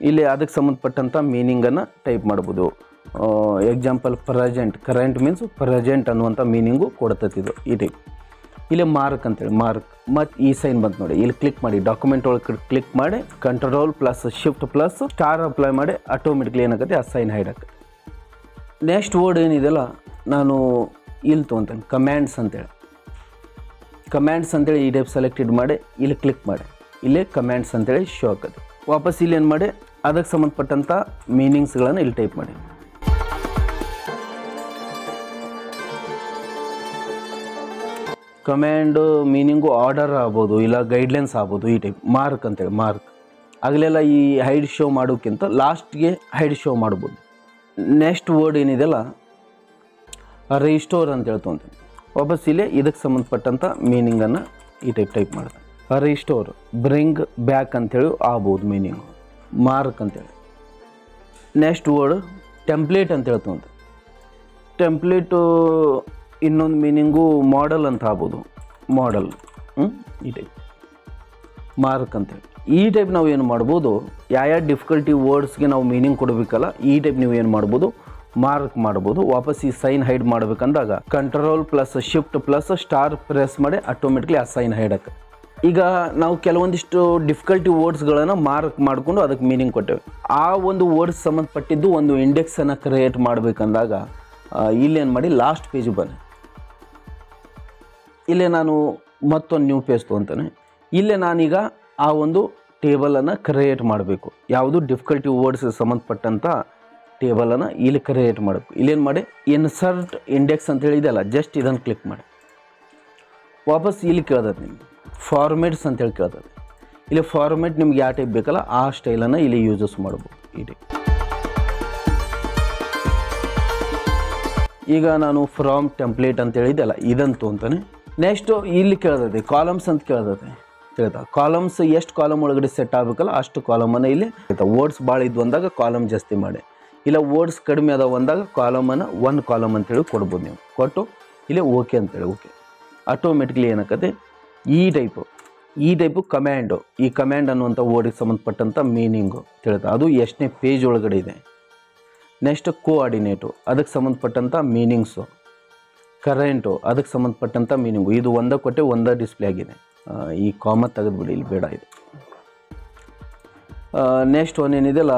ಇಲ್ಲಿ ಅದಕ್ಕೆ ಸಂಬಂಧಪಟ್ಟಂಥ ಮೀನಿಂಗನ್ನು ಟೈಪ್ ಮಾಡ್ಬೋದು. Example present, current means present ಅನ್ನುವಂಥ ಮೀನಿಂಗು ಕೊಡ್ತೈತಿದು. ಈ ಟೈಪ್ ಇಲ್ಲಿ ಮಾರ್ಕ್ ಅಂತೇಳಿ ಮಾರ್ಕ್ ಮತ್ತು ಈ ಸೈನ್ ಬಂತು ನೋಡಿ, ಇಲ್ಲಿ ಕ್ಲಿಕ್ ಮಾಡಿ ಡಾಕ್ಯುಮೆಂಟ್ ಒಳಗೆ ಕ್ಲಿಕ್ ಮಾಡಿ control plus shift plus star apply ಮಾಡಿ ಆಟೋಮೆಟಿಕ್ಲಿ ಏನಾಗುತ್ತೆ ಆ ಸೈನ್ ಹೈಡ್ ಆಗುತ್ತೆ. ನೆಕ್ಸ್ಟ್ ವರ್ಡ್ ಏನಿದೆಯಲ್ಲ ನಾನು ಇಲ್ಲಿ ತೊಗೊತೇನೆ ಕಮ್ಯಾಂಡ್ಸ್ ಅಂತೇಳಿ. ಕಮ್ಯಾಂಡ್ಸ್ ಅಂತೇಳಿ ಈ ಟೈಪ್ ಸೆಲೆಕ್ಟೆಡ್ ಮಾಡಿ ಇಲ್ಲಿ ಕ್ಲಿಕ್ ಮಾಡಿ ಇಲ್ಲೇ ಕಮ್ಯಾಂಡ್ಸ್ ಅಂತೇಳಿ ಶೋ ಆಗುತ್ತೆ. ವಾಪಸ್ ಇಲ್ಲಿ ಏನು ಮಾಡಿ ಅದಕ್ಕೆ ಸಂಬಂಧಪಟ್ಟಂಥ ಮೀನಿಂಗ್ಸ್ಗಳನ್ನು ಇಲ್ಲಿ ಟೈಪ್ ಮಾಡಿ. ಕಮ್ಯಾಂಡ್ ಮೀನಿಂಗು ಆರ್ಡರ್ ಆಗ್ಬೋದು ಇಲ್ಲ ಗೈಡ್ಲೈನ್ಸ್ ಆಗ್ಬೋದು. ಈ ಟೈಪ್ ಮಾರ್ಕ್ ಅಂತೇಳಿ ಮಾರ್ಕ್ ಆಗಲೆಲ್ಲ ಈ ಹೈಡ್ ಶೋ ಮಾಡೋಕ್ಕಿಂತ ಲಾಸ್ಟ್ಗೆ ಹೈಡ್ ಶೋ ಮಾಡ್ಬೋದು. ನೆಕ್ಸ್ಟ್ ವರ್ಡ್ ಏನಿದೆಯಲ್ಲ ರಿಸ್ಟೋರ್ ಅಂತ ಹೇಳ್ತೊಂತೀನಿ. ವಾಪಸ್ ಇಲ್ಲಿ ಇದಕ್ಕೆ ಸಂಬಂಧಪಟ್ಟಂಥ ಮೀನಿಂಗನ್ನು ಈ ಟೈಪ್ ಮಾಡ್ತಾನೆ. ರಿಸ್ಟೋರ್, ಬ್ರಿಂಗ್ ಬ್ಯಾಕ್ ಅಂಥೇಳಿ ಆಗ್ಬೋದು ಮೀನಿಂಗು. ಮಾರ್ಕ್ ಅಂತೇಳಿ. ನೆಕ್ಸ್ಟ್ ವರ್ಡ್ ಟೆಂಪ್ಲೇಟ್ ಅಂತ ಹೇಳ್ತೊಂತ. ಟೆಂಪ್ಲೇಟು ಇನ್ನೊಂದು ಮೀನಿಂಗು ಮಾಡೆಲ್ ಅಂತ ಆಗ್ಬೋದು. ಮಾಡೆಲ್ ಈ ಟೈಪ್. ಮಾರ್ಕ್ ಅಂತೇಳಿ ಈ ಟೈಪ್ ನಾವು ಏನು ಮಾಡ್ಬೋದು, ಯಾವ ಡಿಫಿಕಲ್ಟಿ ವರ್ಡ್ಸ್ಗೆ ನಾವು ಮೀನಿಂಗ್ ಕೊಡಬೇಕಲ್ಲ, ಈ ಟೈಪ್ ನೀವು ಏನು ಮಾಡ್ಬೋದು, ಮಾರ್ಕ್ ಮಾಡ್ಬೋದು. ವಾಪಸ್ ಈ ಸೈನ್ ಹೈಡ್ ಮಾಡ್ಬೇಕಂದಾಗ control plus shift plus star press ಮಾಡಿ ಆಟೋಮೆಟಿಕ್ಲಿ ಆ ಸೈನ್ ಹೈಡಕ್ಕೆ. ಈಗ ನಾವು ಕೆಲವೊಂದಿಷ್ಟು ಡಿಫಿಕಲ್ಟಿ ವರ್ಡ್ಸ್ಗಳನ್ನು ಮಾರ್ಕ್ ಮಾಡಿಕೊಂಡು ಅದಕ್ಕೆ ಮೀನಿಂಗ್ ಕೊಟ್ಟೇವೆ. ಆ ಒಂದು ವರ್ಡ್ಸ್ ಸಂಬಂಧಪಟ್ಟಿದ್ದು ಒಂದು ಇಂಡೆಕ್ಸನ್ನು ಕ್ರಿಯೇಟ್ ಮಾಡಬೇಕಂದಾಗ ಇಲ್ಲೇನು ಮಾಡಿ ಲಾಸ್ಟ್ ಪೇಜು ಬನ್ನಿ. ಇಲ್ಲೇ ನಾನು ಮತ್ತೊಂದು ನ್ಯೂ ಪೇಜ್ ತೊಗೊತಾನೆ. ಇಲ್ಲೇ ನಾನೀಗ ಆ ಒಂದು ಟೇಬಲನ್ನು ಕ್ರಿಯೇಟ್ ಮಾಡಬೇಕು. ಯಾವುದು ಡಿಫಿಕಲ್ಟಿ ವರ್ಡ್ಸ್ ಸಂಬಂಧಪಟ್ಟಂಥ ಟೇಬಲನ್ನು ಇಲ್ಲಿ ಕ್ರಿಯೇಟ್ ಮಾಡಬೇಕು. ಇಲ್ಲೇನು ಮಾಡಿ ಇನ್ಸರ್ಟ್ ಇಂಡೆಕ್ಸ್ ಅಂತ ಹೇಳಿದೆಯಲ್ಲ, ಜಸ್ಟ್ ಇದನ್ನು ಕ್ಲಿಕ್ ಮಾಡಿ. ವಾಪಸ್ ಇಲ್ಲಿ ಕೇಳ್ತದೆ ನಿಮಗೆ ಫಾರ್ಮೇಟ್ಸ್ ಅಂತೇಳಿ ಕೇಳ್ತದೆ. ಇಲ್ಲಿ ಫಾರ್ಮೇಟ್ ನಿಮ್ಗೆ ಯಾವ ಟೈಪ್ ಬೇಕಲ್ಲ ಆ ಸ್ಟೈಲನ್ನು ಇಲ್ಲಿ ಯೂಸಸ್ ಮಾಡ್ಬೋದು. ಈ ಟೈಪ್ ಈಗ ನಾನು ಫ್ರಾಮ್ ಟೆಂಪ್ಲೇಟ್ ಅಂತ ಹೇಳಿದೆಯಲ್ಲ ಇದಂತೂ ಅಂತಾನೆ. ನೆಕ್ಸ್ಟು ಇಲ್ಲಿ ಕೇಳ್ತದೆ ಕಾಲಮ್ಸ್ ಅಂತ ಕೇಳ್ತದೆ. ಕಾಲಮ್ಸ್ ಎಷ್ಟು ಕಾಲಮ್ ಒಳಗಡೆ ಸೆಟ್ ಆಗಬೇಕಲ್ಲ ಅಷ್ಟು ಕಾಲಮನ್ನು ಇಲ್ಲಿ ವರ್ಡ್ಸ್ ಭಾಳ ಇದ್ವು ಅಂದಾಗ ಕಾಲಮ್ ಜಾಸ್ತಿ ಮಾಡಿ, ಇಲ್ಲ ವರ್ಡ್ಸ್ ಕಡಿಮೆ ಅದಾವ ಅಂದಾಗ ಕಾಲಮನ್ನು 1 ಕಾಲಮ್ ಅಂತೇಳಿ ಕೊಡ್ಬೋದು. ನೀವು ಕೊಟ್ಟು ಇಲ್ಲಿ ಓಕೆ ಅಂತೇಳಿ ಓಕೆ ಆಟೋಮೆಟಿಕ್ಲಿ ಏನಾಕತ್ತೆ ಈ ಟೈಪು ಕಮ್ಯಾಂಡು. ಈ ಕಮ್ಯಾಂಡ್ ಅನ್ನುವಂಥ ವರ್ಡಿಗೆ ಸಂಬಂಧಪಟ್ಟಂಥ ಮೀನಿಂಗು ತಿಳಿದ ಅದು ಎಷ್ಟನೇ ಪೇಜ್ ಒಳಗಡೆ ಇದೆ. ನೆಕ್ಸ್ಟ್ ಕೋಆರ್ಡಿನೇಟು ಅದಕ್ಕೆ ಸಂಬಂಧಪಟ್ಟಂಥ ಮೀನಿಂಗ್ಸು. ಕರೆಂಟು ಅದಕ್ಕೆ ಸಂಬಂಧಪಟ್ಟಂಥ ಮೀನಿಂಗು. ಇದು ಒಂದೇ ಕೊಟ್ಟೆ ಒಂದೇ ಡಿಸ್ಪ್ಲೇ ಆಗಿದೆ. ಈ ಕಾಮ ತೆಗೆದುಬಿಡಿ, ಇಲ್ಲಿ ಬೇಡ ಇದು. ನೆಕ್ಸ್ಟ್ ಏನಿದೆಯಲ್ಲ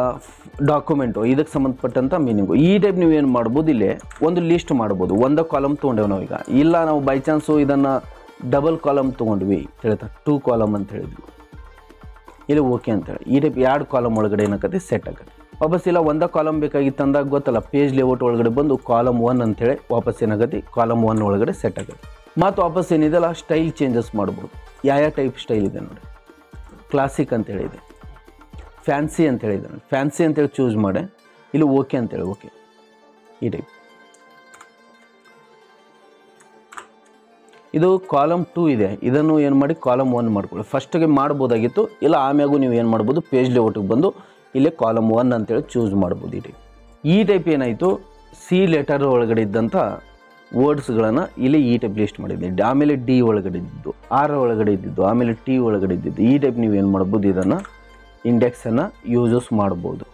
ಡಾಕ್ಯುಮೆಂಟು ಇದಕ್ಕೆ ಸಂಬಂಧಪಟ್ಟಂಥ ಮೀನಿಂಗು. ಈ ಟೈಪ್ ನೀವು ಏನು ಮಾಡ್ಬೋದು, ಇಲ್ಲೇ ಒಂದು ಲಿಸ್ಟ್ ಮಾಡ್ಬೋದು. ಒಂದೇ ಕಾಲಮ್ ತೊಗೊಂಡೇವು ನಾವೀಗ. ಇಲ್ಲ ನಾವು ಬೈ ಚಾನ್ಸು ಇದನ್ನು ಡಬಲ್ ಕಾಲಮ್ ತೊಗೊಂಡ್ವಿ ತಿಳಿತಾ 2 ಕಾಲಮ್ ಅಂತ ಹೇಳಿದ್ವಿ. ಇಲ್ಲಿ ಓಕೆ ಅಂತೇಳಿ ಈ ಟೈಪ್ 2 ಕಾಲಮ್ ಒಳಗಡೆ ಏನಾಗತ್ತೆ ಸೆಟ್ ಆಗುತ್ತೆ. ವಾಪಸ್ ಇಲ್ಲ ಒಂದೇ ಕಾಲಮ್ ಬೇಕಾಗಿತ್ತು ಅಂದಾಗ ಗೊತ್ತಲ್ಲ, ಪೇಜ್ ಲೇಔಟ್ ಒಳಗಡೆ ಬಂದು ಕಾಲಮ್ 1 ಅಂತೇಳಿ ವಾಪಸ್ ಏನಾಗತ್ತೆ ಕಾಲಮ್ 1 ಒಳಗಡೆ ಸೆಟ್ ಆಗುತ್ತೆ. ಮತ್ತು ವಾಪಸ್ ಏನಿದೆಲ್ಲ ಸ್ಟೈಲ್ ಚೇಂಜಸ್ ಮಾಡ್ಬೋದು. ಯಾವ ಟೈಪ್ ಸ್ಟೈಲ್ ಇದೆ ನೋಡಿ. ಕ್ಲಾಸಿಕ್ ಅಂತೇಳಿದೆ, ಫ್ಯಾನ್ಸಿ ಅಂತೇಳಿದೆ. ಫ್ಯಾನ್ಸಿ ಅಂತೇಳಿ ಚೂಸ್ ಮಾಡಿ ಇಲ್ಲಿ ಓಕೆ ಅಂತೇಳಿ ಓಕೆ ಈ ಟೈಪ್. ಇದು ಕಾಲಮ್ 2 ಇದೆ, ಇದನ್ನು ಏನು ಮಾಡಿ ಕಾಲಮ್ 1 ಮಾಡ್ಕೊಳ್ಳಿ. ಫಸ್ಟಿಗೆ ಮಾಡ್ಬೋದಾಗಿತ್ತು, ಇಲ್ಲ ಆಮ್ಯಾಗೂ ನೀವು ಏನು ಮಾಡ್ಬೋದು ಪೇಜ್ ಲೇಔಟಿಗೆ ಬಂದು ಇಲ್ಲೇ ಕಾಲಮ್ 1 ಅಂತೇಳಿ ಚೂಸ್ ಮಾಡ್ಬೋದು. ಈ ಟೈಪ್ ಏನಾಯಿತು, ಸಿ ಲೆಟರ್ ಒಳಗಡೆ ಇದ್ದಂಥ ವರ್ಡ್ಸ್ಗಳನ್ನು ಇಲ್ಲಿ ಈ ಟೈಪ್ ಲಿಸ್ಟ್ ಮಾಡಿದ್ದೆ. ಆಮೇಲೆ ಡಿ ಒಳಗಡೆ ಇದ್ದಿದ್ದು, ಆರ್ ಒಳಗಡೆ ಇದ್ದಿದ್ದು, ಆಮೇಲೆ ಟಿ ಒಳಗಡೆ ಇದ್ದಿದ್ದು. ಈ ಟೈಪ್ ನೀವು ಏನು ಮಾಡ್ಬೋದು, ಇದನ್ನು ಇಂಡೆಕ್ಸನ್ನು ಯೂಸಸ್ ಮಾಡ್ಬೋದು.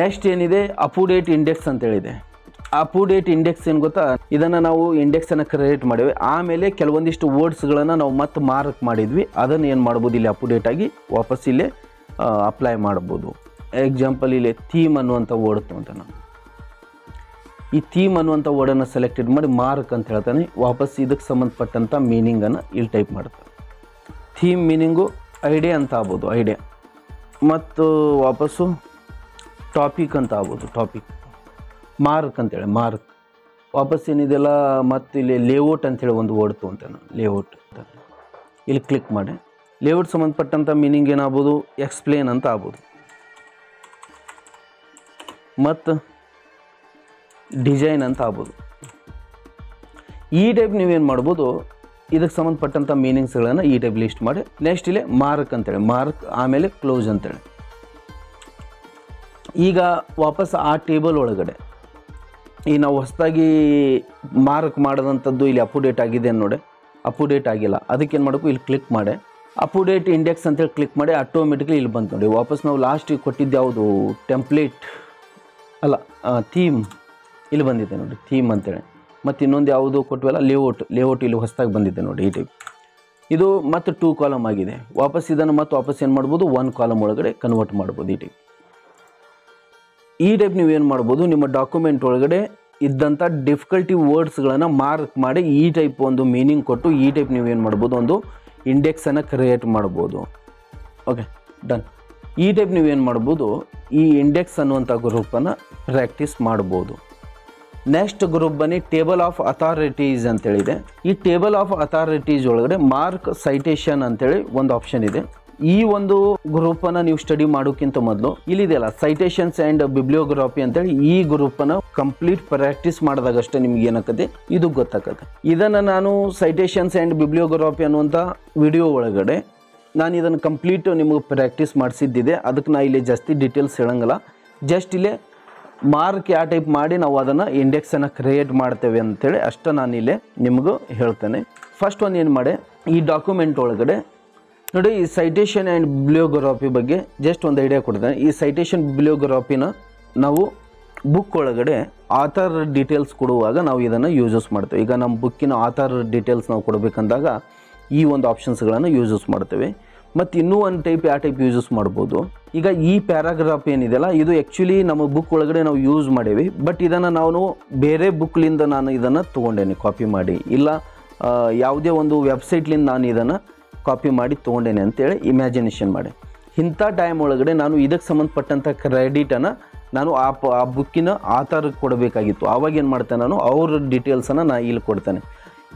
ನೆಕ್ಸ್ಟ್ ಏನಿದೆ ಅಪ್ಡೇಟ್ ಇಂಡೆಕ್ಸ್ ಅಂತೇಳಿದೆ. ಅಪ್ಡೇಟ್ ಇಂಡೆಕ್ಸ್ ಏನು ಗೊತ್ತಾ, ಇದನ್ನು ನಾವು ಇಂಡೆಕ್ಸನ್ನು ಕ್ರಿಯೇಟ್ ಮಾಡಿವಿ. ಆಮೇಲೆ ಕೆಲವೊಂದಿಷ್ಟು ವರ್ಡ್ಸ್ಗಳನ್ನು ನಾವು ಮತ್ತೆ ಮಾರ್ಕ್ ಮಾಡಿದ್ವಿ, ಅದನ್ನು ಏನು ಮಾಡ್ಬೋದು ಇಲ್ಲಿ ಅಪ್ಡೇಟ್ ಆಗಿ ವಾಪಸ್ ಇಲ್ಲೇ ಅಪ್ಲೈ ಮಾಡ್ಬೋದು. ಎಕ್ಸಾಂಪಲ್ ಇಲ್ಲಿ ಥೀಮ್ ಅನ್ನುವಂಥ ವರ್ಡ್ ತೊಗೊಂತ ನಾನು ಈ ಥೀಮ್ ಅನ್ನುವಂಥ ವರ್ಡನ್ನು ಸೆಲೆಕ್ಟೆಡ್ ಮಾಡಿ ಮಾರ್ಕ್ ಅಂತ ಹೇಳ್ತಾನೆ. ವಾಪಸ್ ಇದಕ್ಕೆ ಸಂಬಂಧಪಟ್ಟಂಥ ಮೀನಿಂಗನ್ನು ಇಲ್ಲಿ ಟೈಪ್ ಮಾಡ್ತಾನೆ. ಥೀಮ್ ಮೀನಿಂಗು ಐಡಿಯಾ ಅಂತ ಆಗ್ಬೋದು, ಐಡಿಯಾ. ಮತ್ತು ವಾಪಸ್ಸು ಟಾಪಿಕ್ ಅಂತ ಆಗ್ಬೋದು, ಟಾಪಿಕ್. ಮಾರ್ಕ್ ಅಂತೇಳಿ ಮಾರ್ಕ್. ವಾಪಸ್ ಏನಿದೆಲ್ಲ ಮತ್ತು ಇಲ್ಲಿ ಲೇಔಟ್ ಅಂಥೇಳಿ ಒಂದು ವರ್ಡ್ ತೊಗೊಂತಾನೆ, ಲೇಔಟ್ ಅಂತ. ಇಲ್ಲಿ ಕ್ಲಿಕ್ ಮಾಡಿ ಲೇಔಟ್ ಸಂಬಂಧಪಟ್ಟಂಥ ಮೀನಿಂಗ್ ಏನಾಗ್ಬೋದು, ಎಕ್ಸ್ಪ್ಲೇನ್ ಅಂತ ಆಗ್ಬೋದು. ಮತ್ತು ಡಿಸೈನ್ ಅಂತ ಆಗ್ಬೋದು. ಈ ಟೈಪ್ ನೀವೇನು ಮಾಡ್ಬೋದು, ಇದಕ್ಕೆ ಸಂಬಂಧಪಟ್ಟಂಥ ಮೀನಿಂಗ್ಸ್ಗಳನ್ನು ಈ ಟೈಪ್ ಲಿಸ್ಟ್ ಮಾಡಿ ನೆಕ್ಸ್ಟ್ ಇಲ್ಲೇ ಮಾರ್ಕ್ ಅಂತೇಳಿ ಮಾರ್ಕ್, ಆಮೇಲೆ ಕ್ಲೋಸ್ ಅಂತೇಳಿ. ಈಗ ವಾಪಸ್ ಆ ಟೇಬಲ್ ಒಳಗಡೆ ಈ ನಾವು ಹೊಸದಾಗಿ ಮಾರ್ಕ್ ಮಾಡಿದಂಥದ್ದು ಇಲ್ಲಿ ಅಪ್ಡೇಟ್ ಆಗಿದೆ ನೋಡಿ, ಅಪ್ಡೇಟ್ ಆಗಿಲ್ಲ. ಅದಕ್ಕೇನು ಮಾಡಬೇಕು, ಇಲ್ಲಿ ಕ್ಲಿಕ್ ಮಾಡಿ ಅಪ್ಡೇಟ್ ಇಂಡೆಕ್ಸ್ ಅಂತೇಳಿ ಕ್ಲಿಕ್ ಮಾಡಿ ಆಟೋಮೆಟಿಕ್ಲಿ ಇಲ್ಲಿ ಬಂತು ನೋಡಿ. ವಾಪಸ್ ನಾವು ಲಾಸ್ಟಿಗೆ ಕೊಟ್ಟಿದ್ದು ಯಾವುದು, ಟೆಂಪ್ಲೇಟ್ ಅಲ್ಲ ಥೀಮ್, ಇಲ್ಲಿ ಬಂದಿದೆ ನೋಡಿ ಥೀಮ್ ಅಂತೇಳಿ. ಮತ್ತು ಇನ್ನೊಂದು ಯಾವುದು ಕೊಟ್ಟವಲ್ಲ ಲೇಔಟ್ ಇಲ್ಲಿ ಹೊಸದಾಗಿ ಬಂದಿದೆ ನೋಡಿ ಈ ಟೈಪ್. ಇದು ಮತ್ತು 2 ಕಾಲಮ್ ಆಗಿದೆ. ವಾಪಸ್ ಇದನ್ನು ಮತ್ತು ವಾಪಸ್ ಏನು ಮಾಡ್ಬೋದು, 1 ಕಾಲಮ್ ಒಳಗಡೆ ಕನ್ವರ್ಟ್ ಮಾಡ್ಬೋದು ಈ ಟೈಪ್ ನೀವೇನು ಮಾಡ್ಬೋದು, ನಿಮ್ಮ ಡಾಕ್ಯುಮೆಂಟ್ ಒಳಗಡೆ ಇದ್ದಂಥ ಡಿಫಿಕಲ್ಟಿ ವರ್ಡ್ಸ್ಗಳನ್ನು ಮಾರ್ಕ್ ಮಾಡಿ ಈ ಟೈಪ್ ಒಂದು ಮೀನಿಂಗ್ ಕೊಟ್ಟು ಈ ಟೈಪ್ ನೀವೇನು ಮಾಡ್ಬೋದು, ಒಂದು ಇಂಡೆಕ್ಸನ್ನು ಕ್ರಿಯೇಟ್ ಮಾಡ್ಬೋದು. Okay done. ಈ ಟೈಪ್ ನೀವೇನು ಮಾಡ್ಬೋದು, ಈ ಇಂಡೆಕ್ಸ್ ಅನ್ನುವಂಥ ಗ್ರೂಪನ್ನು ಪ್ರಾಕ್ಟೀಸ್ ಮಾಡ್ಬೋದು. ನೆಕ್ಸ್ಟ್ ಗ್ರೂಪ್ ಬನ್ನಿ ಟೇಬಲ್ ಆಫ್ ಅಥಾರಿಟೀಸ್ ಅಂತೇಳಿದೆ. ಈ ಟೇಬಲ್ ಆಫ್ ಅಥಾರಿಟೀಸ್ ಒಳಗಡೆ ಮಾರ್ಕ್ ಸೈಟೇಷನ್ ಅಂತೇಳಿ ಒಂದು ಆಪ್ಷನ್ ಇದೆ. ಈ ಒಂದು ಗ್ರೂಪನ್ನು ನೀವು ಸ್ಟಡಿ ಮಾಡೋಕ್ಕಿಂತ ಮೊದಲು ಇಲ್ಲಿದೆಯಲ್ಲ ಸೈಟೇಷನ್ಸ್ ಆ್ಯಂಡ್ ಬಿಬ್ಲಿಯೋಗ್ರಫಿ ಅಂತೇಳಿ ಈ ಗ್ರೂಪನ್ನು ಕಂಪ್ಲೀಟ್ ಪ್ರಾಕ್ಟೀಸ್ ಮಾಡಿದಾಗಷ್ಟೇ ನಿಮ್ಗೆ ಏನಾಕತೆ ಇದು ಗೊತ್ತಾಗತ್ತೆ. ಇದನ್ನು ನಾನು ಸೈಟೇಷನ್ಸ್ ಆ್ಯಂಡ್ ಬಿಬ್ಲಿಯೋಗ್ರಫಿ ಅನ್ನುವಂಥ ವಿಡಿಯೋ ಒಳಗಡೆ ನಾನು ಇದನ್ನು ಕಂಪ್ಲೀಟ್ ನಿಮಗೆ ಪ್ರಾಕ್ಟೀಸ್ ಮಾಡಿಸಿದ್ದಿದೆ. ಅದಕ್ಕೆ ನಾ ಇಲ್ಲಿ ಜಾಸ್ತಿ ಡೀಟೇಲ್ಸ್ ಹೇಳಂಗಿಲ್ಲ. ಜಸ್ಟ್ ಇಲ್ಲೇ ಮಾರ್ಕ್ ಯಾವ ಟೈಪ್ ಮಾಡಿ ನಾವು ಅದನ್ನು ಇಂಡೆಕ್ಸನ್ನು ಕ್ರಿಯೇಟ್ ಮಾಡ್ತೇವೆ ಅಂತೇಳಿ ಅಷ್ಟೇ ನಾನು ಇಲ್ಲೇ ನಿಮಗೂ ಹೇಳ್ತೇನೆ. ಫಸ್ಟ್ ಒಂದು ಏನು ಮಾಡಿ, ಈ ಡಾಕ್ಯುಮೆಂಟ್ ಒಳಗಡೆ ನೋಡಿ, ಈ ಸೈಟೇಷನ್ ಆ್ಯಂಡ್ ಬಿಬ್ಲಿಯೋಗ್ರಫಿ ಬಗ್ಗೆ ಜಸ್ಟ್ ಒಂದು ಐಡಿಯಾ ಕೊಡ್ತೇನೆ. ಈ ಸೈಟೇಷನ್ ಬಿಬ್ಲಿಯೋಗ್ರಫಿನ ನಾವು ಬುಕ್ ಒಳಗಡೆ ಆಥರ್ ಡೀಟೇಲ್ಸ್ ಕೊಡುವಾಗ ನಾವು ಇದನ್ನು ಯೂಸಸ್ ಮಾಡ್ತೇವೆ. ಈಗ ನಮ್ಮ ಬುಕ್ಕಿನ ಆಥರ್ ಡೀಟೇಲ್ಸ್ ನಾವು ಕೊಡಬೇಕಂದಾಗ ಈ ಒಂದು ಆಪ್ಷನ್ಸ್ಗಳನ್ನು ಯೂಸಸ್ ಮಾಡ್ತೇವೆ. ಮತ್ತು ಇನ್ನೂ ಒಂದು ಟೈಪ್ ಯಾವ ಟೈಪ್ ಯೂಸಸ್ ಮಾಡ್ಬೋದು. ಈಗ ಈ ಪ್ಯಾರಾಗ್ರಾಫ್ ಏನಿದೆಯಲ್ಲ, ಇದು ಆ್ಯಕ್ಚುಲಿ ನಮ್ಮ ಬುಕ್ ಒಳಗಡೆ ನಾವು ಯೂಸ್ ಮಾಡೇವಿ. ಬಟ್ ಇದನ್ನು ನಾನು ಬೇರೆ ಬುಕ್ಲಿಂದ ನಾನು ಇದನ್ನು ತೊಗೊಂಡೇನೆ ಕಾಪಿ ಮಾಡಿ, ಇಲ್ಲ ಯಾವುದೇ ಒಂದು ವೆಬ್ಸೈಟ್ಲಿಂದ ನಾನು ಇದನ್ನು ಕಾಪಿ ಮಾಡಿ ತೊಗೊಂಡೇನೆ ಅಂತೇಳಿ ಇಮ್ಯಾಜಿನೇಷನ್ ಮಾಡಿ. ಇಂಥ ಟೈಮ್ ಒಳಗಡೆ ನಾನು ಇದಕ್ಕೆ ಸಂಬಂಧಪಟ್ಟಂಥ ಕ್ರೆಡಿಟನ್ನು ನಾನು ಆ ಬುಕ್ಕಿನ ಆಥರ್ಗೆ ಕೊಡಬೇಕಾಗಿತ್ತು. ಆವಾಗ ಏನು ಮಾಡ್ತೇನೆ, ನಾನು ಅವ್ರ ಡೀಟೇಲ್ಸನ್ನು ನಾನು ಇಲ್ಲಿ ಕೊಡ್ತೇನೆ.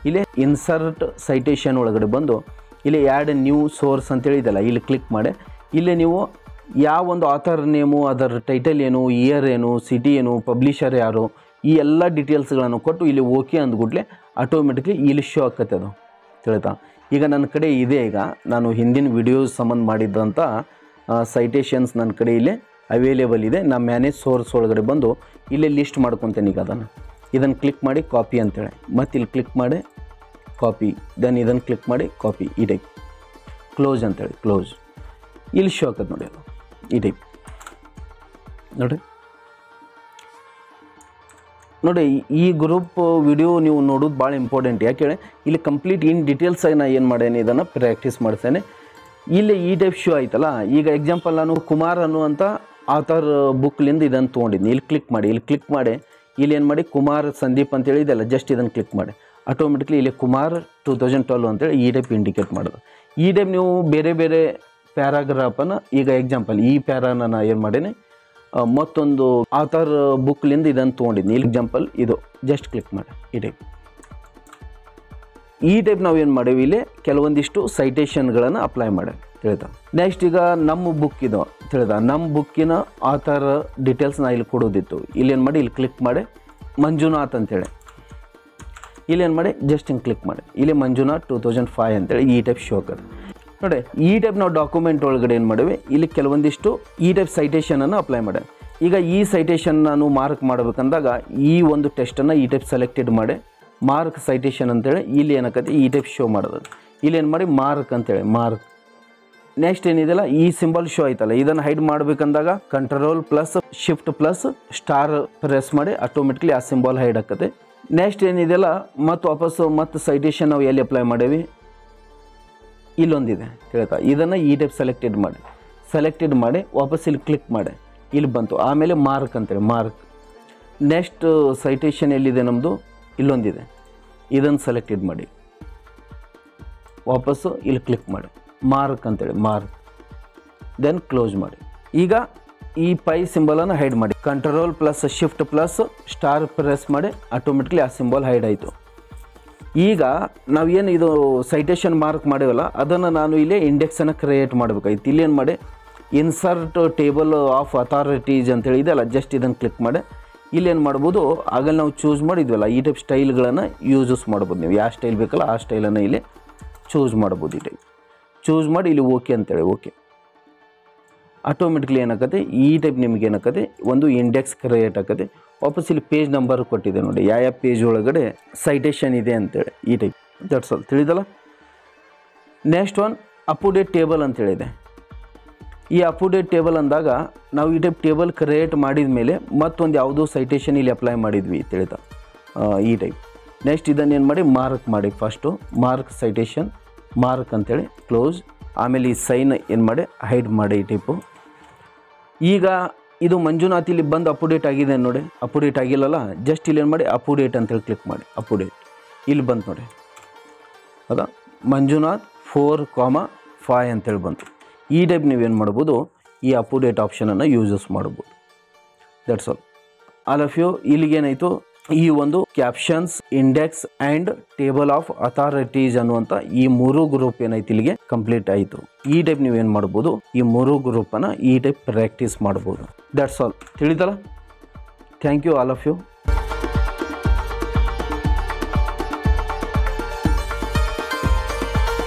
ಇಲ್ಲೇ ಇನ್ಸರ್ಟ್ ಸೈಟೇಷನ್ ಒಳಗಡೆ ಬಂದು ಇಲ್ಲಿ ಆ್ಯಡ್ ನ್ಯೂ ಸೋರ್ಸ್ ಅಂತೇಳಿ ಇದೆಲ್ಲ, ಇಲ್ಲಿ ಕ್ಲಿಕ್ ಮಾಡಿ ಇಲ್ಲೇ ನೀವು ಯಾವ ಒಂದು ಆಥರ್ ನೇಮು, ಅದರ ಟೈಟಲ್ ಏನು, ಇಯರ್ ಏನು, ಸಿಟಿ ಏನು, ಪಬ್ಲಿಷರ್ ಯಾರು, ಈ ಎಲ್ಲ ಡೀಟೇಲ್ಸ್ಗಳನ್ನು ಕೊಟ್ಟು ಇಲ್ಲಿ ಓಕೆ ಅಂದ್ಬಿಟ್ಲೆ ಆಟೋಮೆಟಿಕ್ಲಿ ಇಲ್ಲಿ ಶೋ ಆಕತ್ತೆ ಅದು ತಿಳಿತಾ. ಈಗ ನನ್ನ ಕಡೆ ಇದೆ, ಈಗ ನಾನು ಹಿಂದಿನ ವಿಡಿಯೋಸ್ ಸಂಬಂಧ ಮಾಡಿದ್ದಂಥ ಸೈಟೇಷನ್ಸ್ ನನ್ನ ಕಡೆ ಇಲ್ಲೇ ಅವೈಲೇಬಲ್ ಇದೆ. ನಾನು ಮ್ಯಾನೇಜ್ ಸೋರ್ಸ್ ಒಳಗಡೆ ಬಂದು ಇಲ್ಲೇ ಲಿಸ್ಟ್ ಮಾಡ್ಕೊತೇನೆ. ಈಗ ಇದನ್ನು ಕ್ಲಿಕ್ ಮಾಡಿ ಕಾಪಿ ಅಂತೇಳಿ, ಮತ್ತು ಇಲ್ಲಿ ಕ್ಲಿಕ್ ಮಾಡಿ ಕಾಪಿ, ದೆನ್ ಇದನ್ನು ಕ್ಲಿಕ್ ಮಾಡಿ ಕಾಪಿ, ಈ ಟೈಪ್ ಕ್ಲೋಸ್ ಅಂತೇಳಿ ಕ್ಲೋಸ್, ಇಲ್ಲಿ ಶೋ ಆಕತ್ತೆ ನೋಡಿ ಅದು ಈ ಟೈಪ್ ನೋಡಿ. ನೋಡಿ ಈ ಗ್ರೂಪ್ ವಿಡಿಯೋ ನೀವು ನೋಡೋದು ಭಾಳ ಇಂಪಾರ್ಟೆಂಟ್. ಯಾಕೇಳಿ ಇಲ್ಲಿ ಕಂಪ್ಲೀಟ್ ಇನ್ ಡೀಟೇಲ್ಸಾಗಿ ನಾನು ಏನು ಮಾಡೇನೆ ಇದನ್ನು ಪ್ರಾಕ್ಟೀಸ್ ಮಾಡ್ತೇನೆ. ಇಲ್ಲಿ ಈ ಟೈಪ್ ಶೋ ಆಯ್ತಲ್ಲ. ಈಗ ಎಕ್ಸಾಂಪಲ್ ನಾನು ಕುಮಾರ್ ಅನ್ನುವಂಥ ಆಥರ್ ಬುಕ್ಲಿಂದ ಇದನ್ನು ತೊಗೊಂಡಿದ್ದೀನಿ. ಇಲ್ಲಿ ಕ್ಲಿಕ್ ಮಾಡಿ, ಇಲ್ಲಿ ಕ್ಲಿಕ್ ಮಾಡಿ ಇಲ್ಲಿ ಏನು ಮಾಡಿ ಕುಮಾರ್ ಸಂದೀಪ್ ಅಂತೇಳಿ ಇದೆಲ್ಲ, ಜಸ್ಟ್ ಇದನ್ನು ಕ್ಲಿಕ್ ಮಾಡಿ ಆಟೋಮೆಟಿಕ್ಲಿ ಇಲ್ಲಿ ಕುಮಾರ್ 2012 ಅಂತೇಳಿ ಈ ಟೈಪ್ ಇಂಡಿಕೇಟ್ ಮಾಡೋದು. ಈ ಟೈಪ್ ನೀವು ಬೇರೆ ಬೇರೆ ಪ್ಯಾರಾಗ್ರಾಫನ್ನು, ಈಗ ಎಕ್ಸಾಂಪಲ್ ಈ ಪ್ಯಾರಾನ ನಾನು ಏನು ಮಾಡೇನೆ ಮತ್ತೊಂದು ಆಥರ್ ಬುಕ್ಲಿಂದ ಇದನ್ನು ತೊಗೊಂಡಿದ್ದೀನಿ. ಇಲ್ಲಿ ಎಕ್ಸಾಂಪಲ್ ಇದು, ಜಸ್ಟ್ ಕ್ಲಿಕ್ ಮಾಡಿ ಈ ಟೈಪ್ ನಾವು ಏನು ಮಾಡೇವಿ, ಇಲ್ಲಿ ಕೆಲವೊಂದಿಷ್ಟು ಸೈಟೇಷನ್ಗಳನ್ನು ಅಪ್ಲೈ ಮಾಡಿ ತಿಳಿದ. ನೆಕ್ಸ್ಟ್ ಈಗ ನಮ್ಮ ಬುಕ್ ಇದು ತಿಳಿದ, ನಮ್ಮ ಬುಕ್ಕಿನ ಆಥರ್ ಡೀಟೇಲ್ಸ್ ನಾ ಇಲ್ಲಿ ಕೊಡೋದಿತ್ತು. ಇಲ್ಲೇನು ಮಾಡಿ ಇಲ್ಲಿ ಕ್ಲಿಕ್ ಮಾಡಿ ಮಂಜುನಾಥ್ ಅಂತೇಳಿ ಇಲ್ಲೇನು ಮಾಡಿ ಜಸ್ಟ್ ಹಿಂಗೆ ಕ್ಲಿಕ್ ಮಾಡಿ ಇಲ್ಲಿ ಮಂಜುನಾಥ್ 2005 ಅಂತೇಳಿ ಈ ಟೈಪ್ ಶೋ ಆಗೋದು ನೋಡಿ. ಈ ಟೈಪ್ ನಾವು ಡಾಕ್ಯುಮೆಂಟ್ ಒಳಗಡೆ ಏನು ಮಾಡಿವಿ, ಇಲ್ಲಿ ಕೆಲವೊಂದಿಷ್ಟು ಈ ಟೈಪ್ ಸೈಟೇಷನನ್ನು ಅಪ್ಲೈ ಮಾಡಿ. ಈಗ ಈ ಸೈಟೇಷನ್ ನಾನು ಮಾರ್ಕ್ ಮಾಡಬೇಕಂದಾಗ ಈ ಒಂದು ಟೆಸ್ಟನ್ನು ಈ ಟೈಪ್ ಸೆಲೆಕ್ಟೆಡ್ ಮಾಡಿ ಮಾರ್ಕ್ ಸೈಟೇಷನ್ ಅಂತೇಳಿ ಇಲ್ಲಿ ಏನಾಕತ್ತೆ ಈ ಟೈಪ್ ಶೋ ಮಾಡೋದು. ಇಲ್ಲಿ ಏನು ಮಾಡಿ ಮಾರ್ಕ್ ಅಂತೇಳಿ ಮಾರ್ಕ್. ನೆಕ್ಸ್ಟ್ ಏನಿದೆಯಲ್ಲ ಈ ಸಿಂಬಲ್ ಶೋ ಆಯ್ತಲ್ಲ, ಇದನ್ನು ಹೈಡ್ ಮಾಡಬೇಕಂದಾಗ Ctrl+Shift+* ಪ್ರೆಸ್ ಮಾಡಿ ಆಟೋಮೆಟಿಕ್ಲಿ ಆ ಸಿಂಬಲ್ ಹೈಡ್ ಆಕತ್ತೆ. ನೆಕ್ಸ್ಟ್ ಏನಿದೆಯಲ್ಲ ಮತ್ತು ವಾಪಸ್ಸು ಮತ್ತು ಸೈಟೇಷನ್ ನಾವು ಎಲ್ಲಿ ಅಪ್ಲೈ ಮಾಡೇವಿ, ಇಲ್ಲೊಂದಿದೆ ತಿಳಿತಾ. ಇದನ್ನು ಈ ಟೈಪ್ ಸೆಲೆಕ್ಟೆಡ್ ಮಾಡಿ ವಾಪಸ್ ಇಲ್ಲಿ ಕ್ಲಿಕ್ ಮಾಡಿ ಇಲ್ಲಿ ಬಂತು. ಆಮೇಲೆ ಮಾರ್ಕ್ ಅಂತೇಳಿ ಮಾರ್ಕ್. ನೆಕ್ಸ್ಟ್ ಸೈಟೇಷನ್ ಎಲ್ಲಿದೆ ನಮ್ಮದು, ಇಲ್ಲೊಂದಿದೆ, ಇದನ್ನು ಸೆಲೆಕ್ಟೆಡ್ ಮಾಡಿ ವಾಪಸ್ಸು ಇಲ್ಲಿ ಕ್ಲಿಕ್ ಮಾಡಿ ಮಾರ್ಕ್ ಅಂತೇಳಿ ಮಾರ್ಕ್, ದೆನ್ ಕ್ಲೋಸ್ ಮಾಡಿ. ಈಗ ಈ ಪೈ ಸಿಂಬಲನ್ನು ಹೈಡ್ ಮಾಡಿ Ctrl+Shift+* ಪ್ರೆಸ್ ಮಾಡಿ ಆಟೋಮೆಟಿಕ್ಲಿ ಆ ಸಿಂಬಲ್ ಹೈಡ್ ಆಯಿತು. ಈಗ ನಾವೇನು ಇದು ಸೈಟೇಷನ್ ಮಾರ್ಕ್ ಮಾಡೇವಲ್ಲ ಅದನ್ನು ನಾನು ಇಲ್ಲಿ ಇಂಡೆಕ್ಸನ್ನು ಕ್ರಿಯೇಟ್ ಮಾಡಬೇಕಾಗಿತ್ತು. ಇಲ್ಲೇನು ಮಾಡಿ ಇನ್ಸರ್ಟ್ ಟೇಬಲ್ ಆಫ್ ಅಥಾರಿಟೀಸ್ ಅಂತೇಳಿ ಇದೆಯಲ್ಲ, ಜಸ್ಟ್ ಇದನ್ನು ಕ್ಲಿಕ್ ಮಾಡಿ ಇಲ್ಲೇನು ಮಾಡ್ಬೋದು, ಆಗಲ್ಲಿ ನಾವು ಚೂಸ್ ಮಾಡಿದ್ವಲ್ಲ ಈ ಟೈಪ್ ಸ್ಟೈಲ್ಗಳನ್ನು ಯೂಸಸ್ ಮಾಡ್ಬೋದು. ನೀವು ಯಾವ ಸ್ಟೈಲ್ ಬೇಕಲ್ಲ ಆ ಸ್ಟೈಲನ್ನು ಇಲ್ಲಿ ಚೂಸ್ ಮಾಡ್ಬೋದು. ಈ ಟೈಪ್ ಚೂಸ್ ಮಾಡಿ ಇಲ್ಲಿ ಓಕೆ ಅಂತೇಳಿ ಓಕೆ, ಆಟೋಮೆಟಿಕ್ಲಿ ಏನಾಗುತ್ತೆ ಈ ಟೈಪ್ ನಿಮ್ಗೆ ಏನಾಗುತ್ತೆ ಒಂದು ಇಂಡೆಕ್ಸ್ ಕ್ರಿಯೇಟ್ ಆಗುತ್ತೆ. ವಾಪಸ್ ಇಲ್ಲಿ ಪೇಜ್ ನಂಬರ್ ಕೊಟ್ಟಿದೆ ನೋಡಿ, ಯಾವ ಪೇಜ್ ಒಳಗಡೆ ಸೈಟೇಷನ್ ಇದೆ ಅಂತೇಳಿ ಈ ಟೈಪ್. ದಟ್ಸ್ ಆಲ್, ತಿಳಿದಲ್ಲ. Next one up to date table ಅಂತೇಳಿದೆ. ಈ ಅಪ್ ಟು ಡೇಟ್ ಟೇಬಲ್ ಅಂದಾಗ ನಾವು ಈ ಟೈಪ್ ಟೇಬಲ್ ಕ್ರಿಯೇಟ್ ಮಾಡಿದ ಮೇಲೆ ಮತ್ತೊಂದು ಯಾವುದೋ ಸೈಟೇಷನ್ ಇಲ್ಲಿ ಅಪ್ಲೈ ಮಾಡಿದ್ವಿ ತಿಳಿತಾ ಈ ಟೈಪ್. ನೆಕ್ಸ್ಟ್ ಇದನ್ನು ಏನು ಮಾಡಿ ಮಾರ್ಕ್ ಮಾಡಿ, ಫಸ್ಟು ಮಾರ್ಕ್ ಸೈಟೇಷನ್ ಮಾರ್ಕ್ ಅಂತೇಳಿ ಕ್ಲೋಸ್. ಆಮೇಲೆ ಈ ಸೈನ್ ಏನು ಮಾಡಿ ಹೈಡ್ ಮಾಡಿ ಈ ಟೈಪು. ಈಗ ಇದು ಮಂಜುನಾಥ್ ಇಲ್ಲಿ ಬಂದು ಅಪ್ ಟು ಡೇಟ್ ಆಗಿದೆ ನೋಡಿ, ಅಪ್ ಟು ಡೇಟ್ ಆಗಿಲ್ಲಲ್ಲ, ಜಸ್ಟ್ ಇಲ್ಲಿ ಏನು ಮಾಡಿ ಅಪ್ ಟು ಡೇಟ್ ಅಂತೇಳಿ ಕ್ಲಿಕ್ ಮಾಡಿ ಅಪ್ ಟು ಡೇಟ್ ಇಲ್ಲಿ ಬಂತು ನೋಡಿ. ಹೌದಾ, ಮಂಜುನಾಥ್ 4,5 ಅಂತೇಳಿ ಬಂತು. ಈ ಟೈಪ್ ನೀವೇನು ಮಾಡ್ಬೋದು, ಈ ಅಪ್ ಟು ಡೇಟ್ ಆಪ್ಷನನ್ನು ಯೂಸಸ್ ಮಾಡ್ಬೋದು. That's all of you. ಇಲ್ಲಿಗೇನಾಯಿತು, ಈ ಒಂದು captions, index and table of authorities ಅನ್ನುವಂಥ ಈ 3 ಗ್ರೂಪ್ ಏನೈತಿ ಇಲ್ಲಿಗೆ ಕಂಪ್ಲೀಟ್ ಆಯಿತು. ಈ ಟೈಪ್ ನೀವೇನು ಮಾಡ್ಬೋದು, ಈ 3 ಗ್ರೂಪನ್ನು ಈ ಟೈಪ್ ಪ್ರಾಕ್ಟೀಸ್ ಮಾಡ್ಬೋದು. ದಟ್ಸ್ ಆಲ್, ತಿಳಿದಲ್ಲ. Thank you all of you.